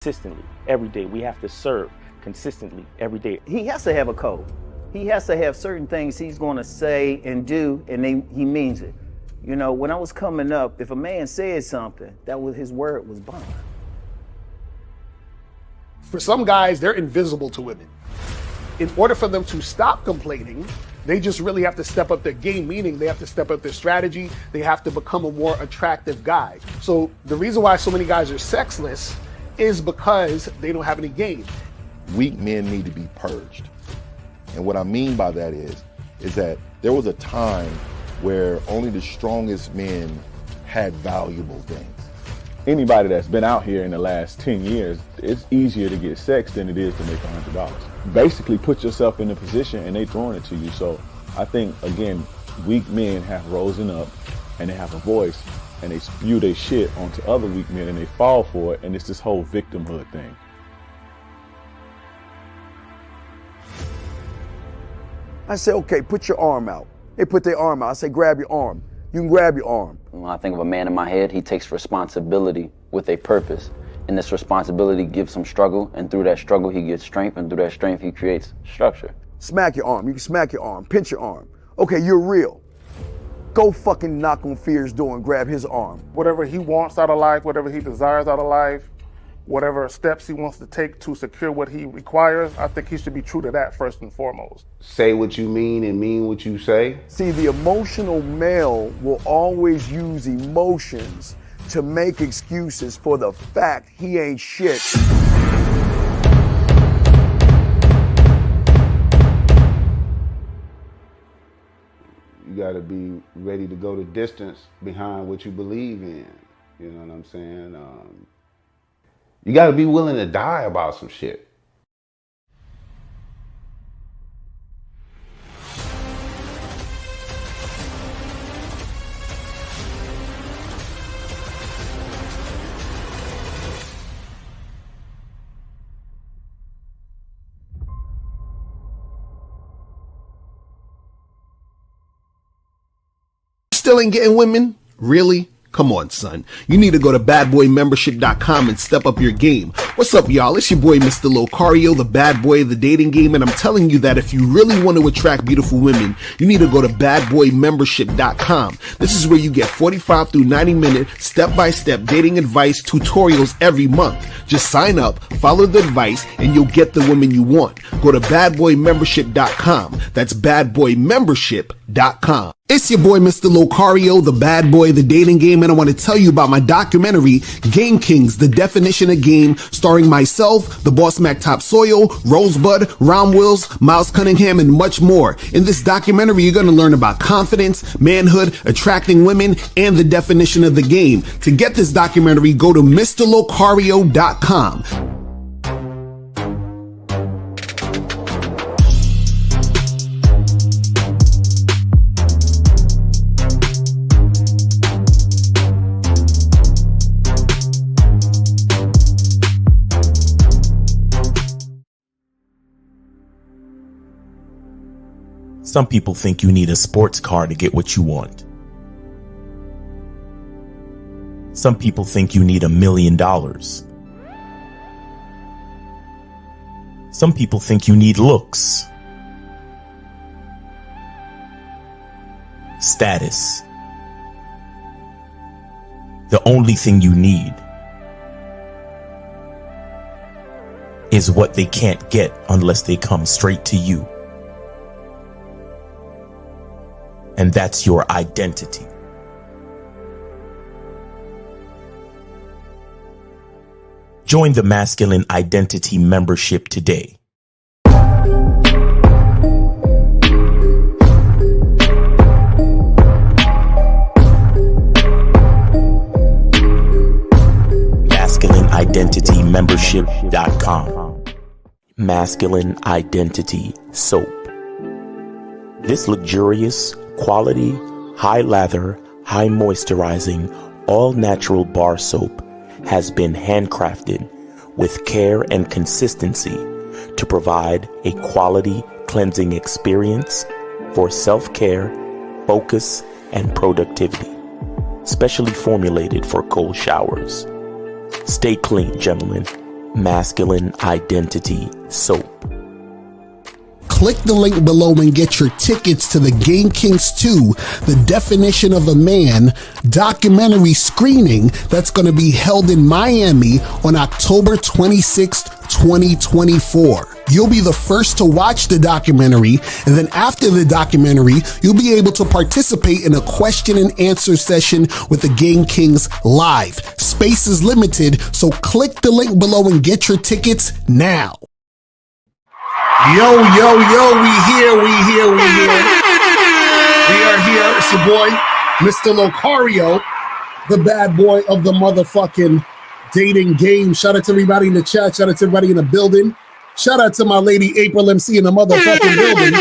consistently every day. We have to serve consistently every day. He has to have a code. He has to have certain things he's going to say and do, and he means it. You know, when I was coming up, if a man said something, that was his word was bond. For some guys, they're invisible to women. In order for them to stop complaining, they just really have to step up their game, meaning they have to step up their strategy. They have to become a more attractive guy. So the reason why so many guys are sexless is because they don't have any game. Weak men need to be purged. And what I mean by that is that there was a time where only the strongest men had valuable things. Anybody that's been out here in the last 10 years, it's easier to get sex than it is to make $100. Basically put yourself in a position and they throwing it to you. So I think, again, weak men have risen up and they have a voice and they spew their shit onto other weak men and they fall for it. And it's this whole victimhood thing. I say, okay, put your arm out. They put their arm out. I say, grab your arm. You can grab your arm. When I think of a man in my head, he takes responsibility with a purpose. And this responsibility gives him struggle, and through that struggle, he gets strength, and through that strength, he creates structure. Smack your arm. You can smack your arm. Pinch your arm. Okay, you're real. Go fucking knock on Fear's door and grab his arm. Whatever he wants out of life, whatever he desires out of life, whatever steps he wants to take to secure what he requires, I think he should be true to that first and foremost. Say what you mean and mean what you say. See, the emotional male will always use emotions to make excuses for the fact he ain't shit. You gotta be ready to go the distance behind what you believe in. You know what I'm saying? You gotta be willing to die about some shit. Still ain't getting women? Really? Come on, son. You need to go to badboymembership.com and step up your game. What's up, y'all? It's your boy, Mr. Locario, the bad boy of the dating game, and I'm telling you that if you really want to attract beautiful women, you need to go to badboymembership.com. This is where you get 45 through 90-minute step-by-step dating advice tutorials every month. Just sign up, follow the advice, and you'll get the women you want. Go to badboymembership.com. That's badboymembership.com. It's your boy, Mr. Locario, the bad boy of the dating game, and I want to tell you about my documentary, Game Kings, The Definition of Game, starring myself, the Boss Mac Topsoil, Rosebud, Ron Wills, Miles Cunningham, and much more. In this documentary, you're going to learn about confidence, manhood, attracting women, and the definition of the game. To get this documentary, go to MrLocario.com. Some people think you need a sports car to get what you want. Some people think you need $1 million. Some people think you need looks, status. The only thing you need is what they can't get unless they come straight to you. And that's your identity. Join the Masculine Identity membership today. MasculineIdentityMembership.com. Masculine Identity Soap. This luxurious, quality, high lather, high moisturizing, all natural bar soap has been handcrafted with care and consistency to provide a quality cleansing experience for self-care, focus, and productivity. Specially formulated for cold showers. Stay clean, gentlemen. Masculine Identity Soap. Click the link below and get your tickets to the Game Kings 2, The Definition of a Man documentary screening that's going to be held in Miami on October 26th, 2024. You'll be the first to watch the documentary, and then after the documentary, you'll be able to participate in a question and answer session with the Game Kings live. Space is limited, so click the link below and get your tickets now. Yo, we here. We are here. It's your boy, Mr. Locario, the bad boy of the motherfucking dating game. Shout out to everybody in the chat. Shout out to everybody in the building. Shout out to my lady April MC in the motherfucking building.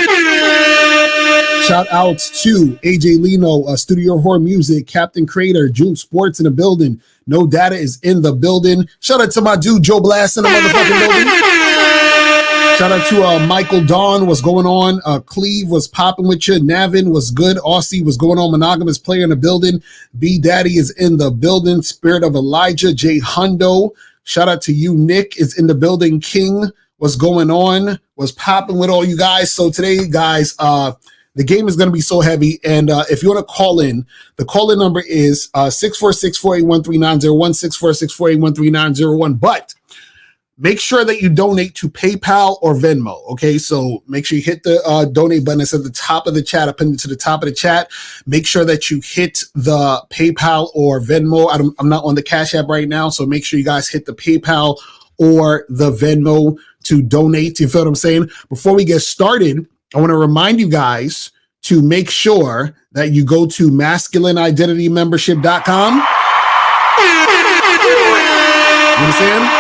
Shout out to AJ Lino, Studio Horror Music, Captain Creator, June Sports in the building. No Data is in the building. Shout out to my dude Joe Blast in the motherfucking building. Shout out to Michael Dawn, what's going on? Cleve was popping with you. Navin was good. Aussie was going on. Monogamous player in the building. B Daddy is in the building. Spirit of Elijah. J Hundo. Shout out to you. Nick is in the building. King, what's going on? Was popping with all you guys. So today, guys, the game is going to be so heavy. And if you want to call in, the call-in number is 646-481-3901, 646-481-3901. But make sure that you donate to PayPal or Venmo, okay? So make sure you hit the donate button. It's at the top of the chat. I pinned it to the top of the chat. Make sure that you hit the PayPal or Venmo. I'm not on the Cash App right now, so make sure you guys hit the PayPal or the Venmo to donate. You feel what I'm saying? Before we get started, I want to remind you guys to make sure that you go to masculineidentitymembership.com. You understand?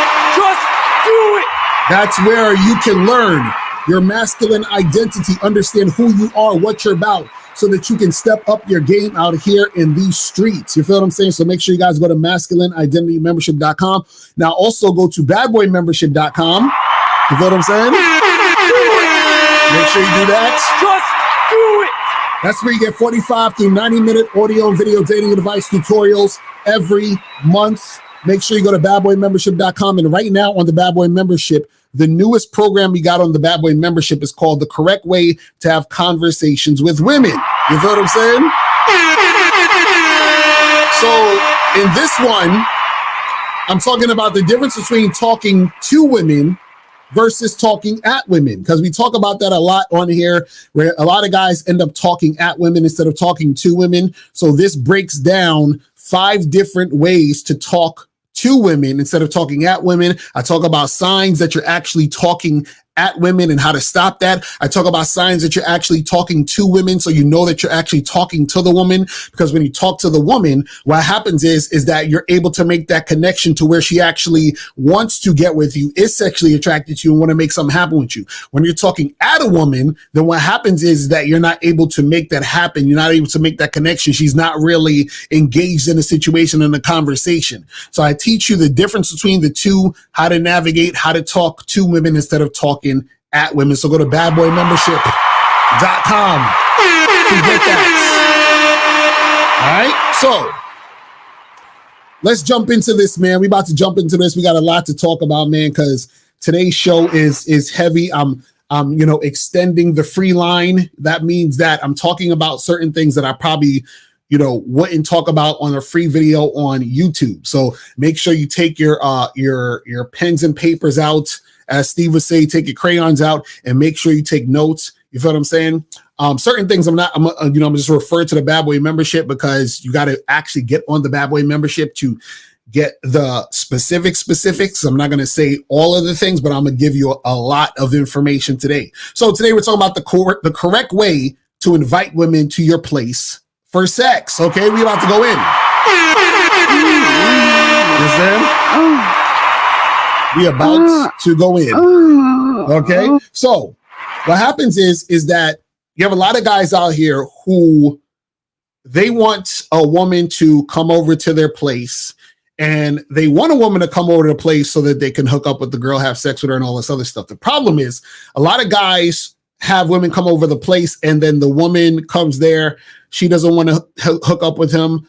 That's where you can learn your masculine identity, understand who you are, what you're about, so that you can step up your game out here in these streets. You feel what I'm saying? So make sure you guys go to masculineidentitymembership.com. Now also go to badboymembership.com. You feel what I'm saying? Make sure you do that. Just do it. That's where you get 45 to 90-minute audio and video dating advice tutorials every month. Make sure you go to badboymembership.com. And right now on the Bad Boy Membership, the newest program we got on the Bad Boy Membership is called The Correct Way to Have Conversations with Women. You feel what I'm saying? So in this one, I'm talking about the difference between talking to women versus talking at women, because we talk about that a lot on here, where a lot of guys end up talking at women instead of talking to women. So this breaks down 5 different ways to talk to women instead of talking at women. I talk about signs that you're actually talking at women and how to stop that. I talk about signs that you're actually talking to women, so you know that you're actually talking to the woman, because when you talk to the woman, what happens is that you're able to make that connection to where she actually wants to get with you, is sexually attracted to you, and want to make something happen with you. When you're talking at a woman, then what happens is that you're not able to make that happen. You're not able to make that connection. She's not really engaged in a situation, in a conversation. So I teach you the difference between the two, how to navigate, how to talk to women instead of talking at women. So go to badboymembership.com to get that. All right, so let's jump into this, man. We about to jump into this. We got a lot to talk about, man, because today's show is heavy. I'm extending the free line. That means that I'm talking about certain things that I probably wouldn't talk about on a free video on YouTube. So make sure you take your pens and papers out. As Steve would say, take your crayons out and make sure you take notes. You feel what I'm saying? Certain things I'm just refer to the Bad Boy Membership, because you got to actually get on the Bad Boy Membership to get the specifics. I'm not going to say all of the things, but I'm going to give you a lot of information today. So today we're talking about the correct way to invite women to your place for sex. Okay, we about to go in. Understand? We about to go in. Okay, so what happens is that you have a lot of guys out here who they want a woman to come over to their place, and they want a woman to come over to the place so that they can hook up with the girl, have sex with her, and all this other stuff. The problem is a lot of guys have women come over the place, and then the woman comes there. She doesn't want to hook up with him.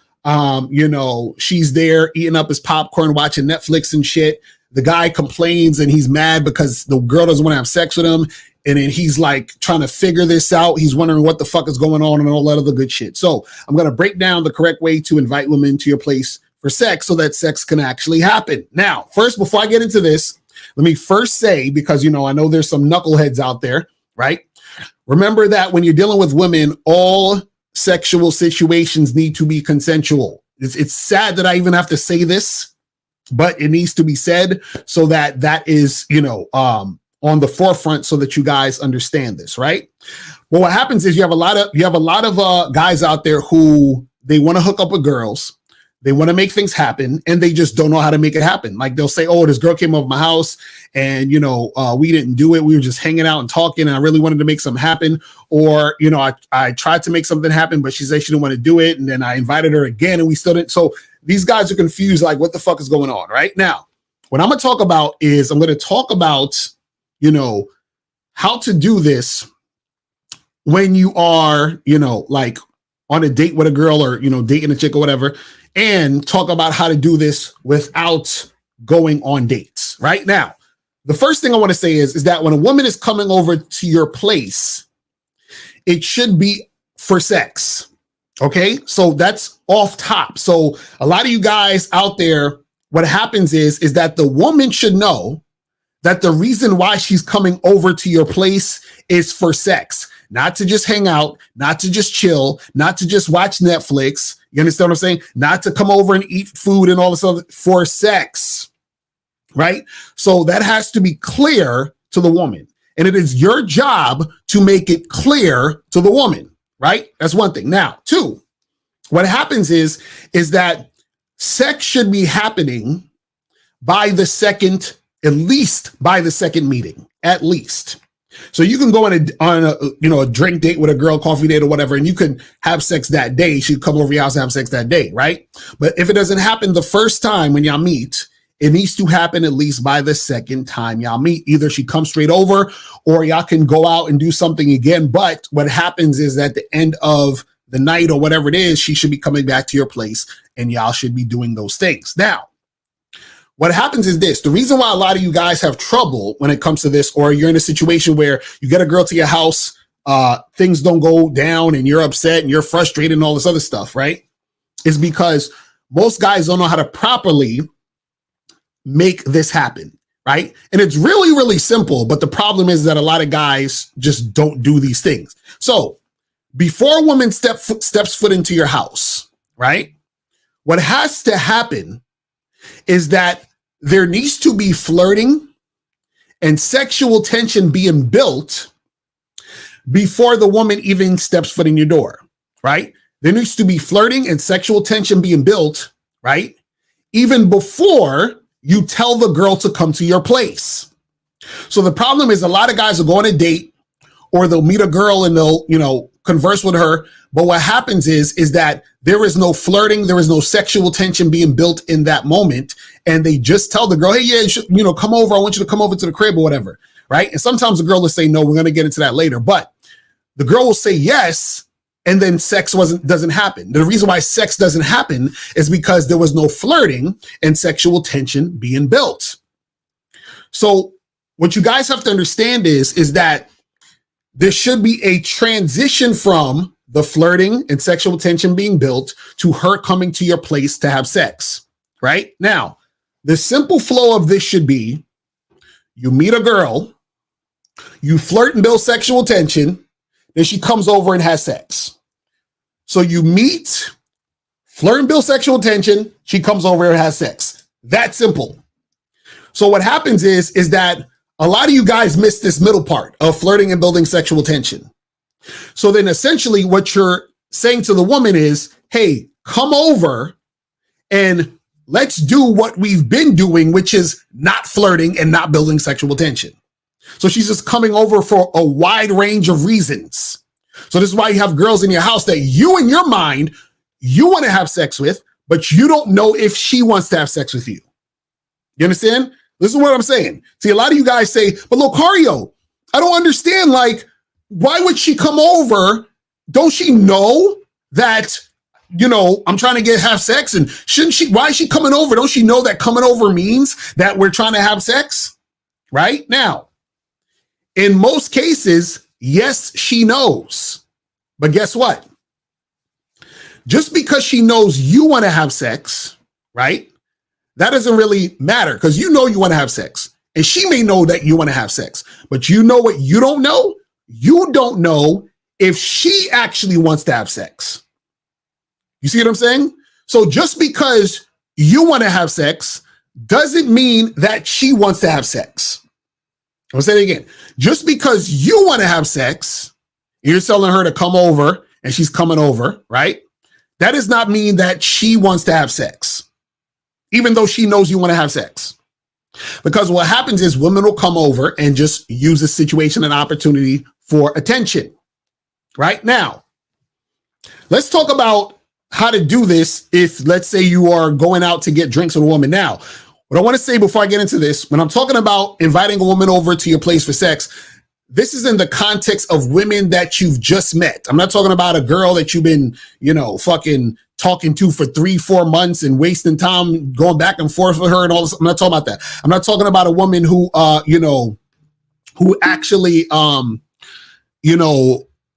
She's there eating up his popcorn, watching Netflix and shit. the guy complains and he's mad because the girl doesn't want to have sex with him. And then he's like trying to figure this out. He's wondering what the fuck is going on and all that other good shit. So I'm going to break down the correct way to invite women to your place for sex so that sex can actually happen. Now, first, before I get into this, let me first say, because, you know, I know there's some knuckleheads out there, right? Remember that when you're dealing with women, all sexual situations need to be consensual. It's sad that I even have to say this, but it needs to be said so that that is, you know, on the forefront so that you guys understand this, right? Well, what happens is you have a lot of guys out there who they want to hook up with girls. They want to make things happen and they just don't know how to make it happen. Like they'll say, oh, this girl came over my house and, you know, we didn't do it. We were just hanging out and talking and I really wanted to make something happen. Or, you know, I tried to make something happen, but she said she didn't want to do it. And then I invited her again and we still didn't. So these guys are confused. Like, what the fuck is going on right now? What I'm going to talk about is I'm going to talk about, you know, how to do this when you are, you know, like on a date with a girl or, you know, dating a chick or whatever, and talk about how to do this without going on dates. Right now, the first thing I want to say is that when a woman is coming over to your place, it should be for sex. Okay, so that's off top. So a lot of you guys out there, what happens is that the woman should know that the reason why she's coming over to your place is for sex, not to just hang out, not to just chill, not to just watch Netflix. You understand what I'm saying? Not to come over and eat food and all this other, for sex, right? So that has to be clear to the woman. And it is your job to make it clear to the woman, right? That's one thing. Now, two, what happens is that sex should be happening by the second, at least by the second meeting, at least. So you can go on a drink date with a girl, coffee date or whatever, and you could have sex that day. She'd come over your house and have sex that day, right? But if it doesn't happen the first time when y'all meet, it needs to happen at least by the second time y'all meet. Either she comes straight over or y'all can go out and do something again. But what happens is at the end of the night or whatever it is, she should be coming back to your place and y'all should be doing those things. Now, what happens is this. The reason why a lot of you guys have trouble when it comes to this, or you're in a situation where you get a girl to your house, things don't go down and you're upset and you're frustrated and all this other stuff, right? Is because most guys don't know how to properly make this happen, right? And it's really, really simple. But the problem is that a lot of guys just don't do these things. So before a woman steps foot into your house, right? What has to happen is that there needs to be flirting and sexual tension being built before the woman even steps foot in your door, right? There needs to be flirting and sexual tension being built, right? Even before you tell the girl to come to your place. So the problem is a lot of guys will go on a date or they'll meet a girl and they'll, you know, converse with her. But what happens is that there is no flirting. There is no sexual tension being built in that moment. And they just tell the girl, hey, yeah, you know, come over. I want you to come over to the crib or whatever. Right. And sometimes the girl will say, no, we're going to get into that later. But the girl will say yes. And then sex doesn't happen. The reason why sex doesn't happen is because there was no flirting and sexual tension being built. So what you guys have to understand is that there should be a transition from the flirting and sexual tension being built to her coming to your place to have sex, right? Now, the simple flow of this should be you meet a girl, you flirt and build sexual tension, then she comes over and has sex. So you meet, flirt and build sexual tension, she comes over and has sex. That simple. So what happens is that a lot of you guys miss this middle part of flirting and building sexual tension. So then essentially what you're saying to the woman is, hey, come over and let's do what we've been doing, which is not flirting and not building sexual tension. So she's just coming over for a wide range of reasons. So this is why you have girls in your house that you, in your mind, you want to have sex with, but you don't know if she wants to have sex with you. You understand? This is what I'm saying. See, a lot of you guys say, but Locario, I don't understand. Like, why would she come over? Don't she know that I'm trying to have sex, and why is she coming over? Don't she know that coming over means that we're trying to have sex? Right? Now, in most cases, yes, she knows. But guess what? Just because she knows you want to have sex, right? That doesn't really matter, because you know you want to have sex. And she may know that you want to have sex. But you know what you don't know? You don't know if she actually wants to have sex. You see what I'm saying? So just because you want to have sex doesn't mean that she wants to have sex. I'll say it again. Just because you want to have sex, you're telling her to come over and she's coming over, right? That does not mean that she wants to have sex, even though she knows you want to have sex. Because what happens is women will come over and just use the situation and opportunity for attention. Right? Now, let's talk about how to do this if, let's say, you are going out to get drinks with a woman. Now, what I want to say before I get into this, when I'm talking about inviting a woman over to your place for sex, this is in the context of women that you've just met. I'm not talking about a girl that you've been, fucking talking to for 3-4 months and wasting time going back and forth with her and all this. I'm not talking about that. I'm not talking about a woman who, who actually,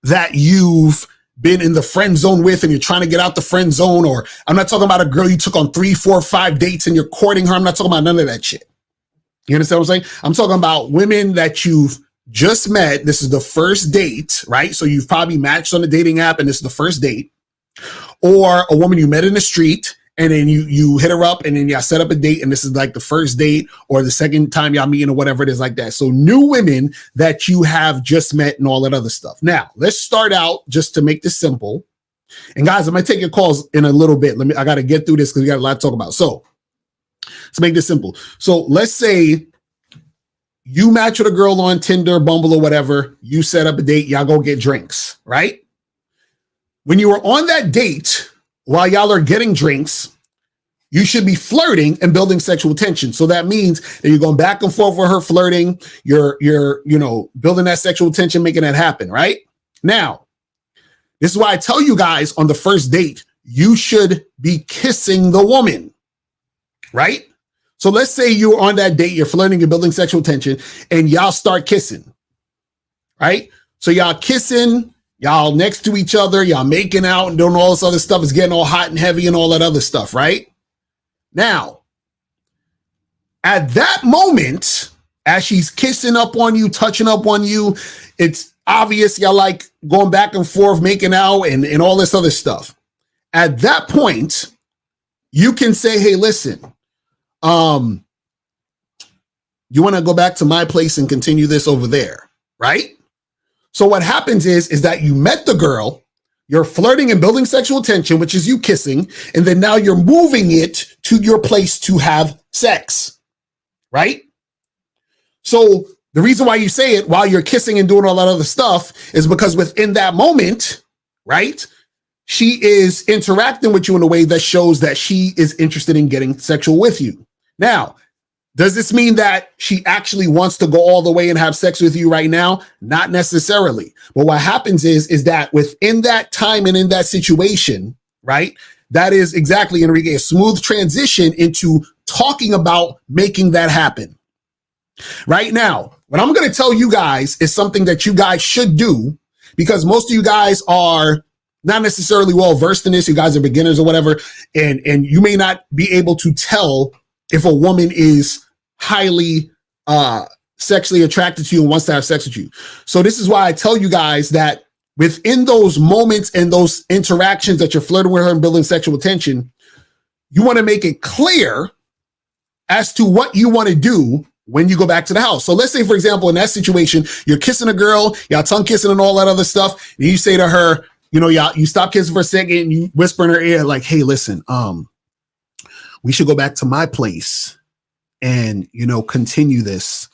that you've been in the friend zone with and you're trying to get out the friend zone. Or I'm not talking about a girl you took on 3, 4, 5 dates and you're courting her. I'm not talking about none of that shit. You understand what I'm saying? I'm talking about women that you've just met. This is the first date, right? So you've probably matched on a dating app and this is the first date. Or a woman you met in the street and then you hit her up and then y'all set up a date and this is like the first date or the second time y'all meeting or whatever it is like that. So new women that you have just met and all that other stuff. Now, let's start out just to make this simple. And guys, I'm going to take your calls in a little bit. I got to get through this because we got a lot to talk about. So let's make this simple. So let's say you match with a girl on Tinder, Bumble, or whatever. You set up a date. Y'all go get drinks, right? When you are on that date, while y'all are getting drinks, you should be flirting and building sexual tension. So that means that you're going back and forth with her, flirting. You're building that sexual tension, making that happen, right? Now, this is why I tell you guys on the first date, you should be kissing the woman, right? So let's say you're on that date, you're flirting, you're building sexual tension, and y'all start kissing, right? So y'all kissing, y'all next to each other, y'all making out and doing all this other stuff. It's getting all hot and heavy and all that other stuff, right? Now, at that moment, as she's kissing up on you, touching up on you, it's obvious y'all like going back and forth, making out and all this other stuff. At that point, you can say, hey, listen, you want to go back to my place and continue this over there, right? So what happens is that you met the girl, you're flirting and building sexual tension, which is you kissing, and then now you're moving it to your place to have sex, right? So the reason why you say it while you're kissing and doing all that other stuff is because within that moment, right, she is interacting with you in a way that shows that she is interested in getting sexual with you. Now, does this mean that she actually wants to go all the way and have sex with you right now? Not necessarily. But what happens is that within that time and in that situation, right, that is exactly, Enrique, a smooth transition into talking about making that happen. Right now, what I'm going to tell you guys is something that you guys should do, because most of you guys are not necessarily well versed in this. You guys are beginners or whatever, and you may not be able to tell if a woman is highly sexually attracted to you and wants to have sex with you. So this is why I tell you guys that within those moments and those interactions that you're flirting with her and building sexual tension, you want to make it clear as to what you want to do when you go back to the house. So let's say, for example, in that situation, you're kissing a girl, y'all tongue kissing and all that other stuff, and you say to her, you stop kissing for a second and you whisper in her ear like, hey, listen, we should go back to my place and, continue this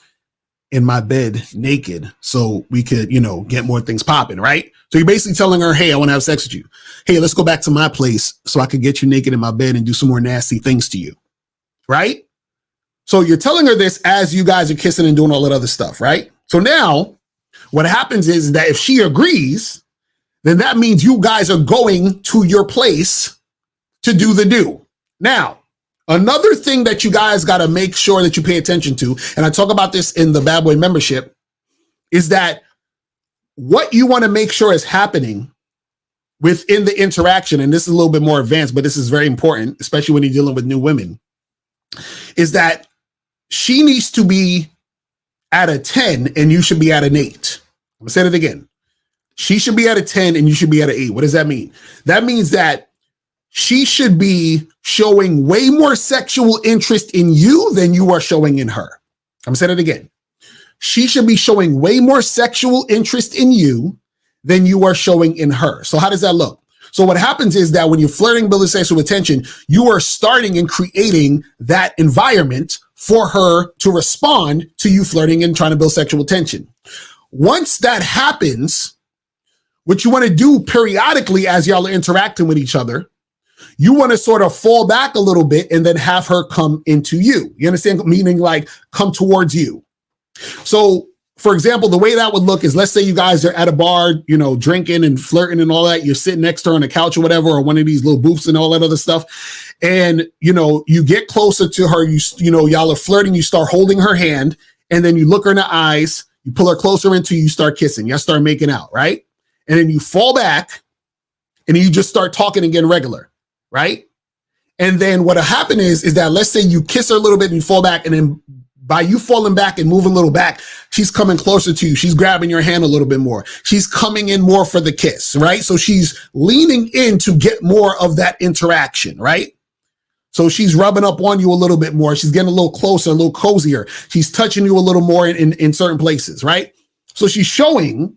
in my bed naked so we could, get more things popping, right? So you're basically telling her, hey, I want to have sex with you. Hey, let's go back to my place so I could get you naked in my bed and do some more nasty things to you, right? So you're telling her this as you guys are kissing and doing all that other stuff, right? So now what happens is that if she agrees, then that means you guys are going to your place to do the do. Now, another thing that you guys got to make sure that you pay attention to, and I talk about this in the Bad Boy membership, is that what you want to make sure is happening within the interaction, and this is a little bit more advanced, but this is very important, especially when you're dealing with new women, is that she needs to be at a 10 and you should be at an 8. I'm gonna say it again. She should be at a 10 and you should be at an 8. What does that mean? That means that she should be showing way more sexual interest in you than you are showing in her. I'm gonna say it again. She should be showing way more sexual interest in you than you are showing in her. So how does that look? So what happens is that when you're flirting, building sexual attention, you are starting and creating that environment for her to respond to you flirting and trying to build sexual tension. Once that happens, what you want to do periodically as y'all are interacting with each other, you want to sort of fall back a little bit and then have her come into you. You understand? Meaning like come towards you. So, for example, the way that would look is, let's say you guys are at a bar, you know, drinking and flirting and all that. You're sitting next to her on a couch or whatever, or one of these little booths and all that other stuff. And, you know, you get closer to her, you know, y'all are flirting, you start holding her hand, and then you look her in the eyes, you pull her closer into you, start kissing, y'all start making out, right? And then you fall back and you just start talking and getting regular, right? And then what'll happen is that, let's say you kiss her a little bit and you fall back, and then by you falling back and moving a little back, she's coming closer to you. She's grabbing your hand a little bit more. She's coming in more for the kiss, right? So she's leaning in to get more of that interaction, right? So she's rubbing up on you a little bit more. She's getting a little closer, a little cozier. She's touching you a little more in certain places, right? So she's showing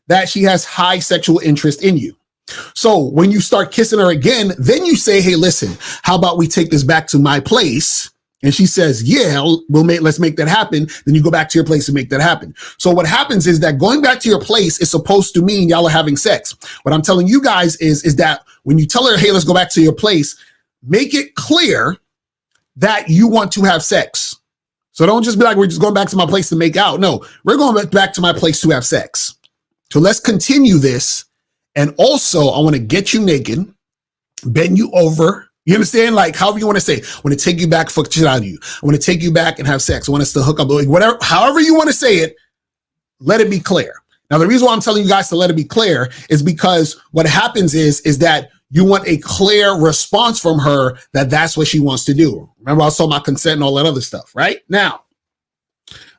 that she has high sexual interest in you. So when you start kissing her again, then you say, hey, listen, how about we take this back to my place? And she says, yeah, let's make that happen. Then you go back to your place and make that happen. So what happens is that going back to your place is supposed to mean y'all are having sex. What I'm telling you guys is that when you tell her, hey, let's go back to your place, make it clear that you want to have sex. So don't just be like, we're just going back to my place to make out. No, we're going back to my place to have sex. So let's continue this. And also, I want to get you naked, bend you over. You understand? Like, however you want to say, I want to take you back, fuck shit out of you. I want to take you back and have sex. I want us to hook up, whatever, however you want to say it, let it be clear. Now, the reason why I'm telling you guys to let it be clear is because what happens is that you want a clear response from her that that's what she wants to do. Remember, I was talking about consent and all that other stuff, right? Now,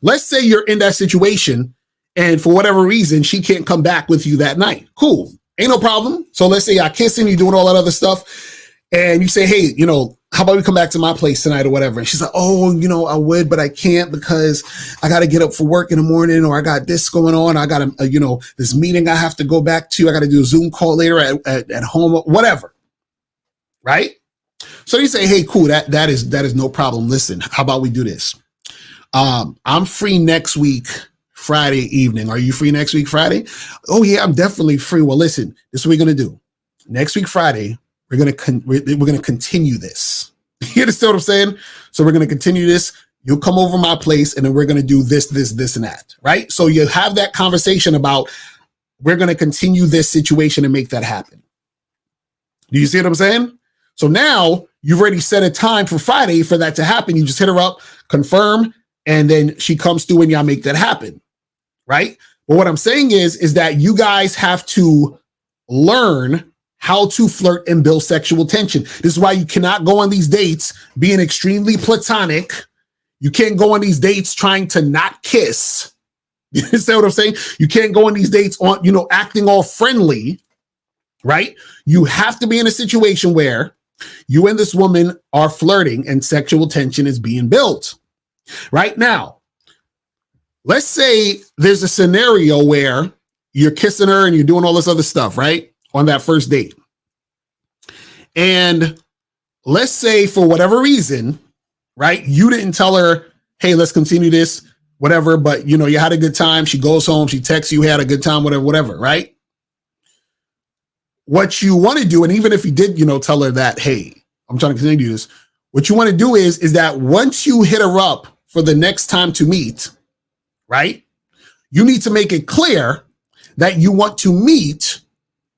let's say you're in that situation and for whatever reason, she can't come back with you that night. Cool. Ain't no problem. So let's say you're kissing, you're doing all that other stuff. And you say, hey, you know, how about we come back to my place tonight or whatever? And she's like, oh, you know, I would, but I can't because I got to get up for work in the morning, or I got this going on. I got a you know, this meeting I have to go back to. I got to do a Zoom call later at home, whatever. Right? So you say, hey, cool. That is no problem. Listen, how about we do this? I'm free next week, Friday evening. Are you free next week, Friday? Oh yeah, I'm definitely free. Well, listen, this is what we're going to do. Next week, Friday, we're gonna continue this. You understand what I'm saying? So we're gonna continue this. You'll come over my place, and then we're gonna do this, and that. Right? So you have that conversation about we're gonna continue this situation and make that happen. Do you see what I'm saying? So now you've already set a time for Friday for that to happen. You just hit her up, confirm, and then she comes through and y'all make that happen. Right? But what I'm saying is that you guys have to learn how to flirt and build sexual tension. This is why you cannot go on these dates being extremely platonic. You can't go on these dates trying to not kiss. You understand what I'm saying? You can't go on these dates on, you know, acting all friendly, right? You have to be in a situation where you and this woman are flirting and sexual tension is being built. Right now, let's say there's a scenario where you're kissing her and you're doing all this other stuff, right? On that first date. And let's say for whatever reason, right, you didn't tell her, hey, let's continue this, whatever, but you know, you had a good time. She goes home, she texts you, had a good time, whatever, right? What you want to do, and even if you did, you know, tell her that, hey, I'm trying to continue this, what you want to do is that once you hit her up for the next time to meet, right, you need to make it clear that you want to meet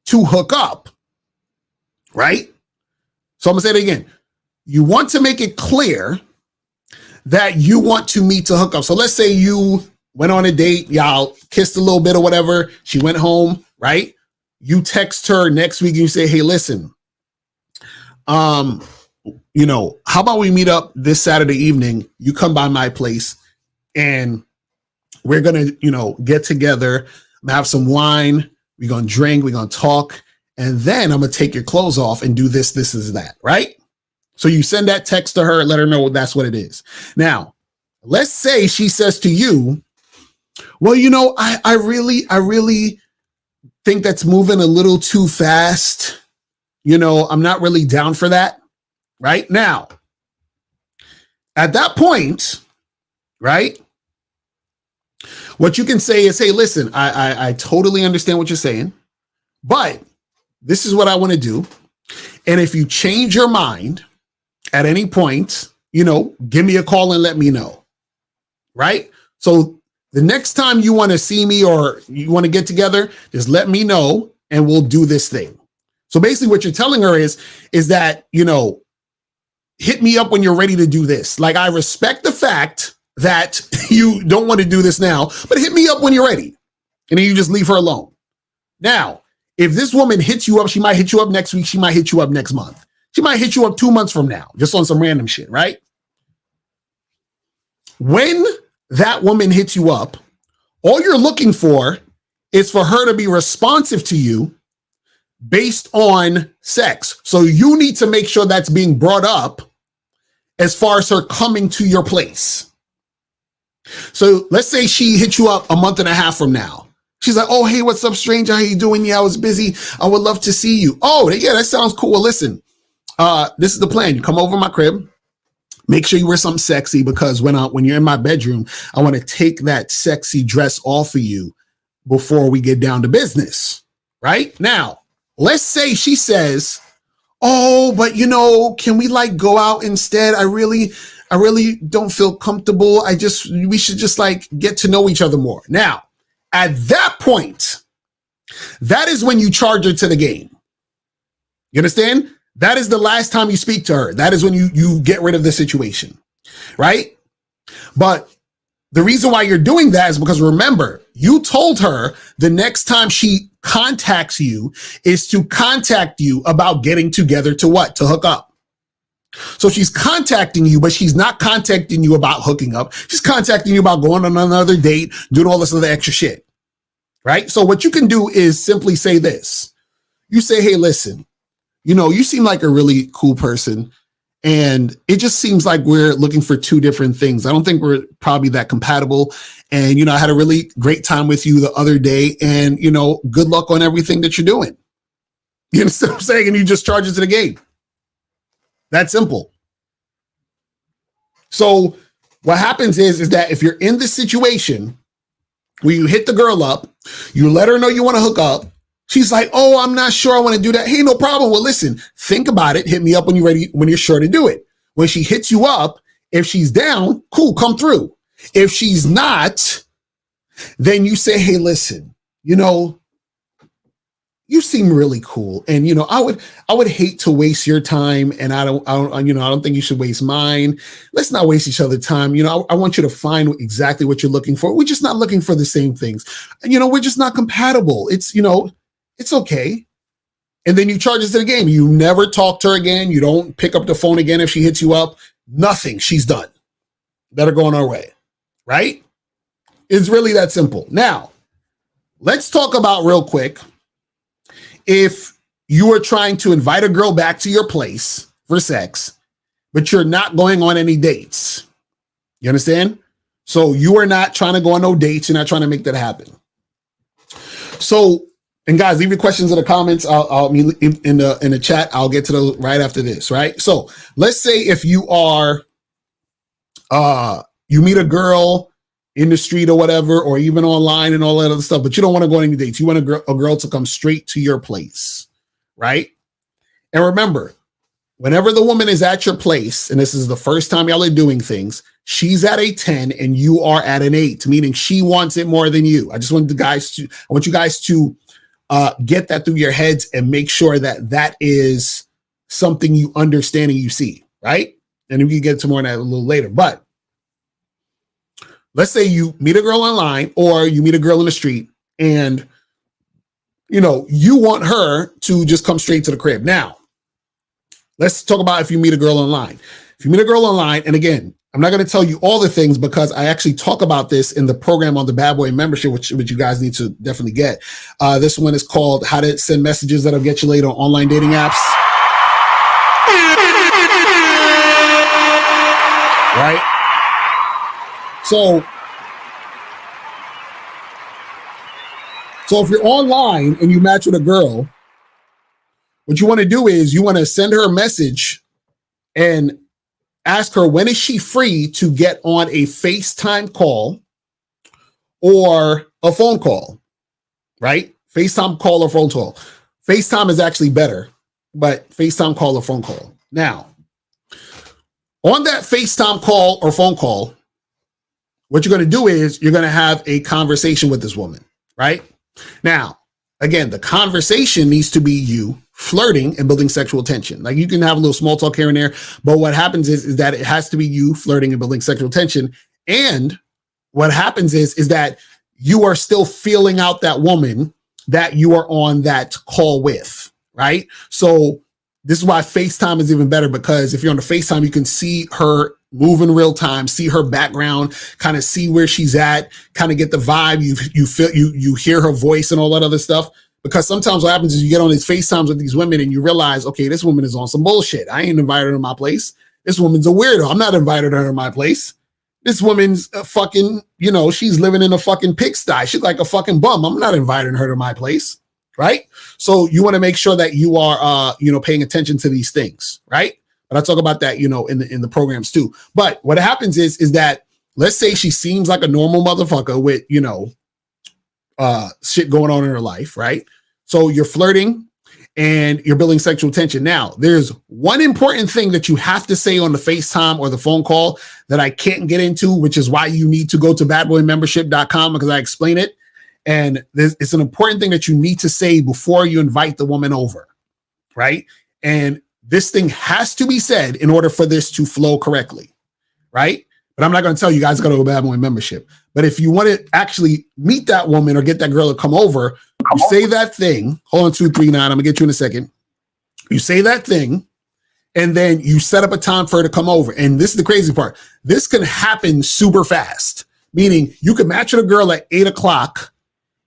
to hook up, right? So I'm gonna say it again. You want to make it clear that you want to meet to hook up. So let's say you went on a date, y'all kissed a little bit or whatever. She went home, right? You text her next week and you say, hey, listen, you know, how about we meet up this Saturday evening? You come by my place and we're going to, you know, get together, have some wine. We're going to drink, we're going to talk. And then I'm going to take your clothes off and do this, that, right? So you send that text to her and let her know that's what it is. Now, let's say she says to you, well, you know, I really think that's moving a little too fast. You know, I'm not really down for that. Right now, at that point, right, what you can say is, hey, listen, I totally understand what you're saying, but this is what I want to do. And if you change your mind at any point, you know, give me a call and let me know. Right. So the next time you want to see me or you want to get together, just let me know and we'll do this thing. So basically what you're telling her is that, you know, hit me up when you're ready to do this. Like, I respect the fact that you don't want to do this now, but hit me up when you're ready. And then you just leave her alone. Now, if this woman hits you up, she might hit you up next week. She might hit you up next month. She might hit you up 2 months from now, just on some random shit, right? When that woman hits you up, all you're looking for is for her to be responsive to you based on sex. So you need to make sure that's being brought up as far as her coming to your place. So let's say she hit you up a month and a half from now. She's like, oh, hey, what's up, stranger? How you doing? Yeah, I was busy. I would love to see you. Oh, yeah, that sounds cool. Well, listen, this is the plan. You come over my crib. Make sure you wear something sexy, because when you're in my bedroom, I want to take that sexy dress off of you before we get down to business. Right? Now, let's say she says, oh, but you know, can we like go out instead? I really don't feel comfortable. We should just like get to know each other more. Now, at that point, that is when you charge her to the game. You understand? That is the last time you speak to her. That is when you get rid of the situation, right? But the reason why you're doing that is because, remember, you told her the next time she contacts you is to contact you about getting together to what? To hook up. So she's contacting you, but she's not contacting you about hooking up. She's contacting you about going on another date, doing all this other extra shit, right? So what you can do is simply say this. You say, hey, listen, you know, you seem like a really cool person, and it just seems like we're looking for two different things. I don't think we're probably that compatible. And, you know, I had a really great time with you the other day, and, you know, good luck on everything that you're doing. You understand what I'm saying? And you just charge it to the game. That simple. So what happens is that if you're in this situation where you hit the girl up, you let her know you want to hook up, she's like, oh, I'm not sure I want to do that. Hey, no problem. Well, listen, think about it. Hit me up when you're ready, when you're sure to do it. When she hits you up, if she's down, cool, come through. If she's not, then you say, hey, listen, you know, you seem really cool. And, you know, I would hate to waste your time, and I don't think you should waste mine. Let's not waste each other's time. You know, I want you to find exactly what you're looking for. We're just not looking for the same things. And, you know, we're just not compatible. It's, you know, it's okay. And then you charge us to the game. You never talk to her again. You don't pick up the phone again if she hits you up. Nothing. She's done. Let her go on her way. Right? It's really that simple. Now, let's talk about real quick. If you are trying to invite a girl back to your place for sex, but you're not going on any dates. You understand? So you are not trying to go on no dates. You're not trying to make that happen. So, and guys, leave your questions in the comments. I'll in the chat. I'll get to those right after this, right? So let's say if you are, you meet a girl in the street or whatever, or even online and all that other stuff, but you don't want to go on any dates. You want a girl to come straight to your place, right? And remember, whenever the woman is at your place, and this is the first time y'all are doing things, she's at a 10 and you are at an 8, meaning she wants it more than you. I want you guys to get that through your heads and make sure that that is something you understand and you see, right? And we can get to more on that a little later. But let's say you meet a girl online or you meet a girl in the street and, you know, you want her to just come straight to the crib. Now, let's talk about if you meet a girl online. If you meet a girl online, and again, I'm not going to tell you all the things because I actually talk about this in the program on the Bad Boy membership, which you guys need to definitely get. This one is called How to Send Messages That'll Get You Laid on Online Dating Apps. Right? So if you're online and you match with a girl, what you want to do is you want to send her a message and ask her, when is she free to get on a FaceTime call or a phone call, right? FaceTime call or phone call. FaceTime is actually better, but FaceTime call or phone call. Now, on that FaceTime call or phone call, what you're going to do is you're going to have a conversation with this woman, right? Now, again, the conversation needs to be you flirting and building sexual tension. Like you can have a little small talk here and there, but what happens is that it has to be you flirting and building sexual tension. And what happens is that you are still feeling out that woman that you are on that call with, right? So this is why FaceTime is even better, because if you're on the FaceTime, you can see her move in real time, see her background, kind of see where she's at, kind of get the vibe. You feel, you hear her voice and all that other stuff. Because sometimes what happens is you get on these FaceTimes with these women and you realize, okay, this woman is on some bullshit. I ain't invited her to my place. This woman's a weirdo. I'm not invited her to my place. This woman's a fucking, you know, she's living in a fucking pigsty. She's like a fucking bum. I'm not inviting her to my place, right? So you want to make sure that you are, paying attention to these things, right? But I talk about that, in the programs too. But what happens is that, let's say she seems like a normal motherfucker with, shit going on in her life, right? So you're flirting and you're building sexual tension. Now, there's one important thing that you have to say on the FaceTime or the phone call that I can't get into, which is why you need to go to badboymembership.com, because I explain it. And it's an important thing that you need to say before you invite the woman over, right? And this thing has to be said in order for this to flow correctly, right? But I'm not going to tell you guys got to go to Bad Boy membership. But if you want to actually meet that woman or get that girl to come over, you say that thing. Hold on, 239. I'm going to get you in a second. You say that thing, and then you set up a time for her to come over. And this is the crazy part. This can happen super fast, meaning you could match with a girl at 8 o'clock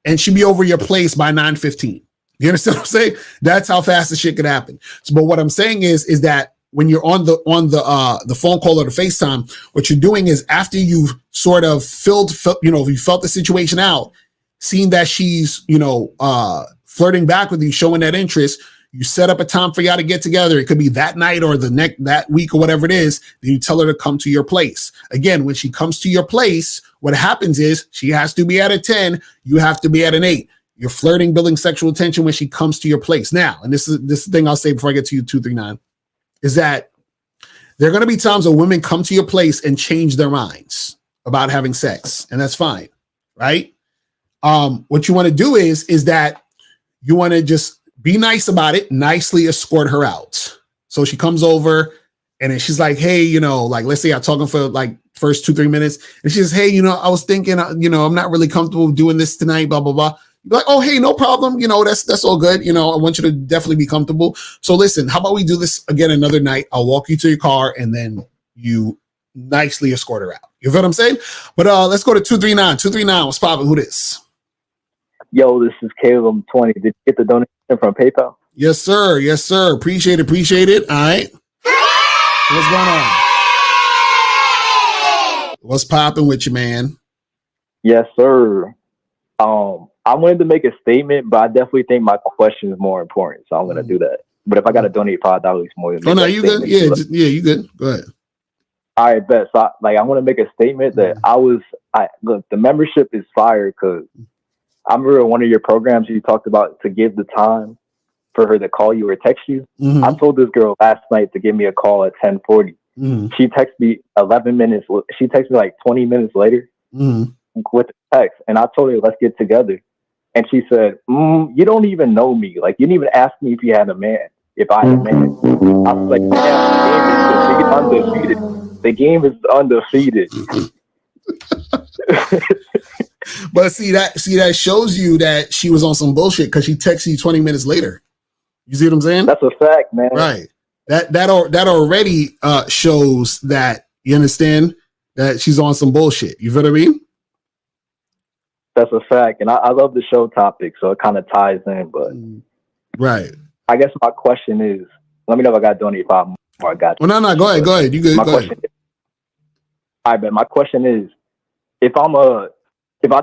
and she'd be over your place by 9:15. You understand what I'm saying? That's how fast the shit could happen. So, but what I'm saying is that when you're on the phone call or the FaceTime, what you're doing is after you've sort of you felt the situation out, seeing that she's, flirting back with you, showing that interest, you set up a time for y'all to get together. It could be that night or that week or whatever it is. Then you tell her to come to your place. Again, when she comes to your place, what happens is she has to be at a 10. You have to be at an 8. You're flirting, building sexual tension when she comes to your place. Now, and this is the thing I'll say before I get to you, 239, is that there are going to be times when women come to your place and change their minds about having sex, and that's fine, right? What you want to do is that you want to just be nice about it, nicely escort her out. So she comes over and then she's like, hey, let's say I'm talking for like first 2-3 minutes. And she says, hey, I was thinking, I'm not really comfortable doing this tonight, blah, blah, blah. You're like, oh, hey, no problem. That's all good. I want you to definitely be comfortable. So listen, how about we do this again another night? I'll walk you to your car and then you nicely escort her out. You feel what I'm saying? But let's go to 239. 239, what's poppin'? Who this? Yo, this is Caleb. I'm 20. Did you get the donation from PayPal? Yes, sir. Yes, sir. Appreciate it. All right. What's going on? What's popping with you, man? Yes, sir. I wanted to make a statement, but I definitely think my question is more important, so I'm going to do that. But if I got to donate $5 more than you good? Yeah, you good. Go ahead. All right, bet. So, I want to make a statement that look, the membership is fire because I remember one of your programs you talked about to give the time for her to call you or text you. Mm-hmm. I told this girl last night to give me a call at 10:40. Mm-hmm. She texted me 11 minutes. She texted me like 20 minutes later with the text, and I told her let's get together. And she said, you don't even know me. Like, you didn't even ask me if you had a man, if I had a man. I was like, damn, the game is undefeated. But see that shows you that she was on some bullshit because she texted you 20 minutes later. You see what I'm saying? That's a fact, man. Right. That already shows that, you understand, that she's on some bullshit. You feel what I mean? That's a fact. And I love the show topic, so it kind of ties in. But right. I guess my question is, let me know if I got to do any problem or I got you. Well, no, go ahead. You good. All right, but my question is, if I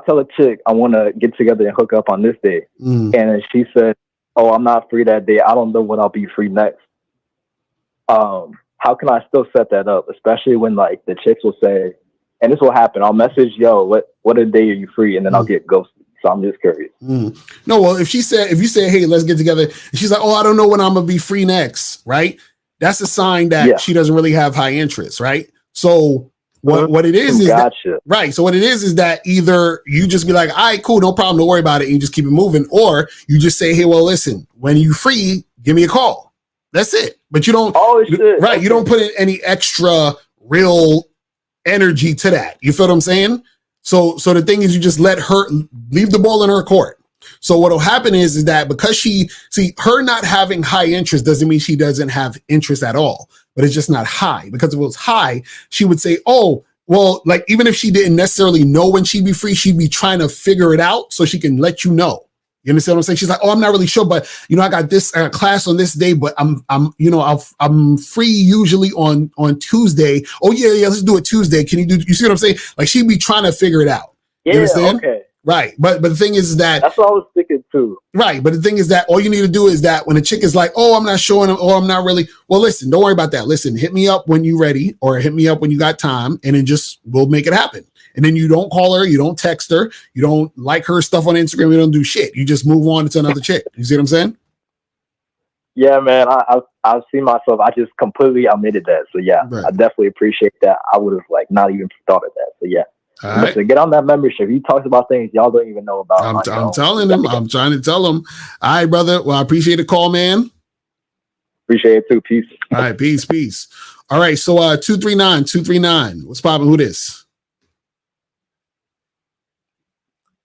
tell a chick I want to get together and hook up on this day, and she said, "Oh, I'm not free that day. I don't know when I'll be free next." How can I still set that up? Especially when like the chicks will say, and this will happen. I'll message, "Yo, what a day are you free?" And then I'll get ghosted. So I'm just curious. No, well, if you say, "Hey, let's get together," and she's like, "Oh, I don't know when I'm gonna be free next," right? That's a sign that she doesn't really have high interest, right? So what it is gotcha. Right. So what it is that either you just be like, all right, cool, no problem, don't worry about it, and you just keep it moving, or you just say, hey, well, listen, when you free, give me a call. That's it. But you don't right, you don't put in any extra real energy to that. You feel what I'm saying? So the thing is, you just let her leave the ball in her court. So what'll happen is that because her not having high interest doesn't mean she doesn't have interest at all, but it's just not high. Because if it was high, she would say, oh, well, like even if she didn't necessarily know when she'd be free, she'd be trying to figure it out so she can let you know. You understand what I'm saying? She's like, oh, I'm not really sure, but I got this class on this day, but I'm free usually on Tuesday. Oh yeah, let's do it Tuesday. Can you see what I'm saying? Like she'd be trying to figure it out. You understand? Okay. Right. But the thing is that that's what I was thinking too. Right. But the thing is that all you need to do is that when a chick is like, oh, I'm not showing them, or I'm not really, well, listen, don't worry about that. Listen, hit me up when you're ready, or hit me up when you got time, and then we'll make it happen. And then you don't call her, you don't text her, you don't like her stuff on Instagram, you don't do shit. You just move on to another chick. You see what I'm saying? Yeah, man. I've seen myself. I just completely omitted that. So yeah, right. I definitely appreciate that. I would have not even thought of that. So yeah. Listen, get on that membership. He talks about things y'all don't even know about. I'm telling them. I'm trying to tell them. All right, brother. Well, I appreciate the call, man. Appreciate it too. Peace. All right, peace. All right, so 239. What's popping? Who this?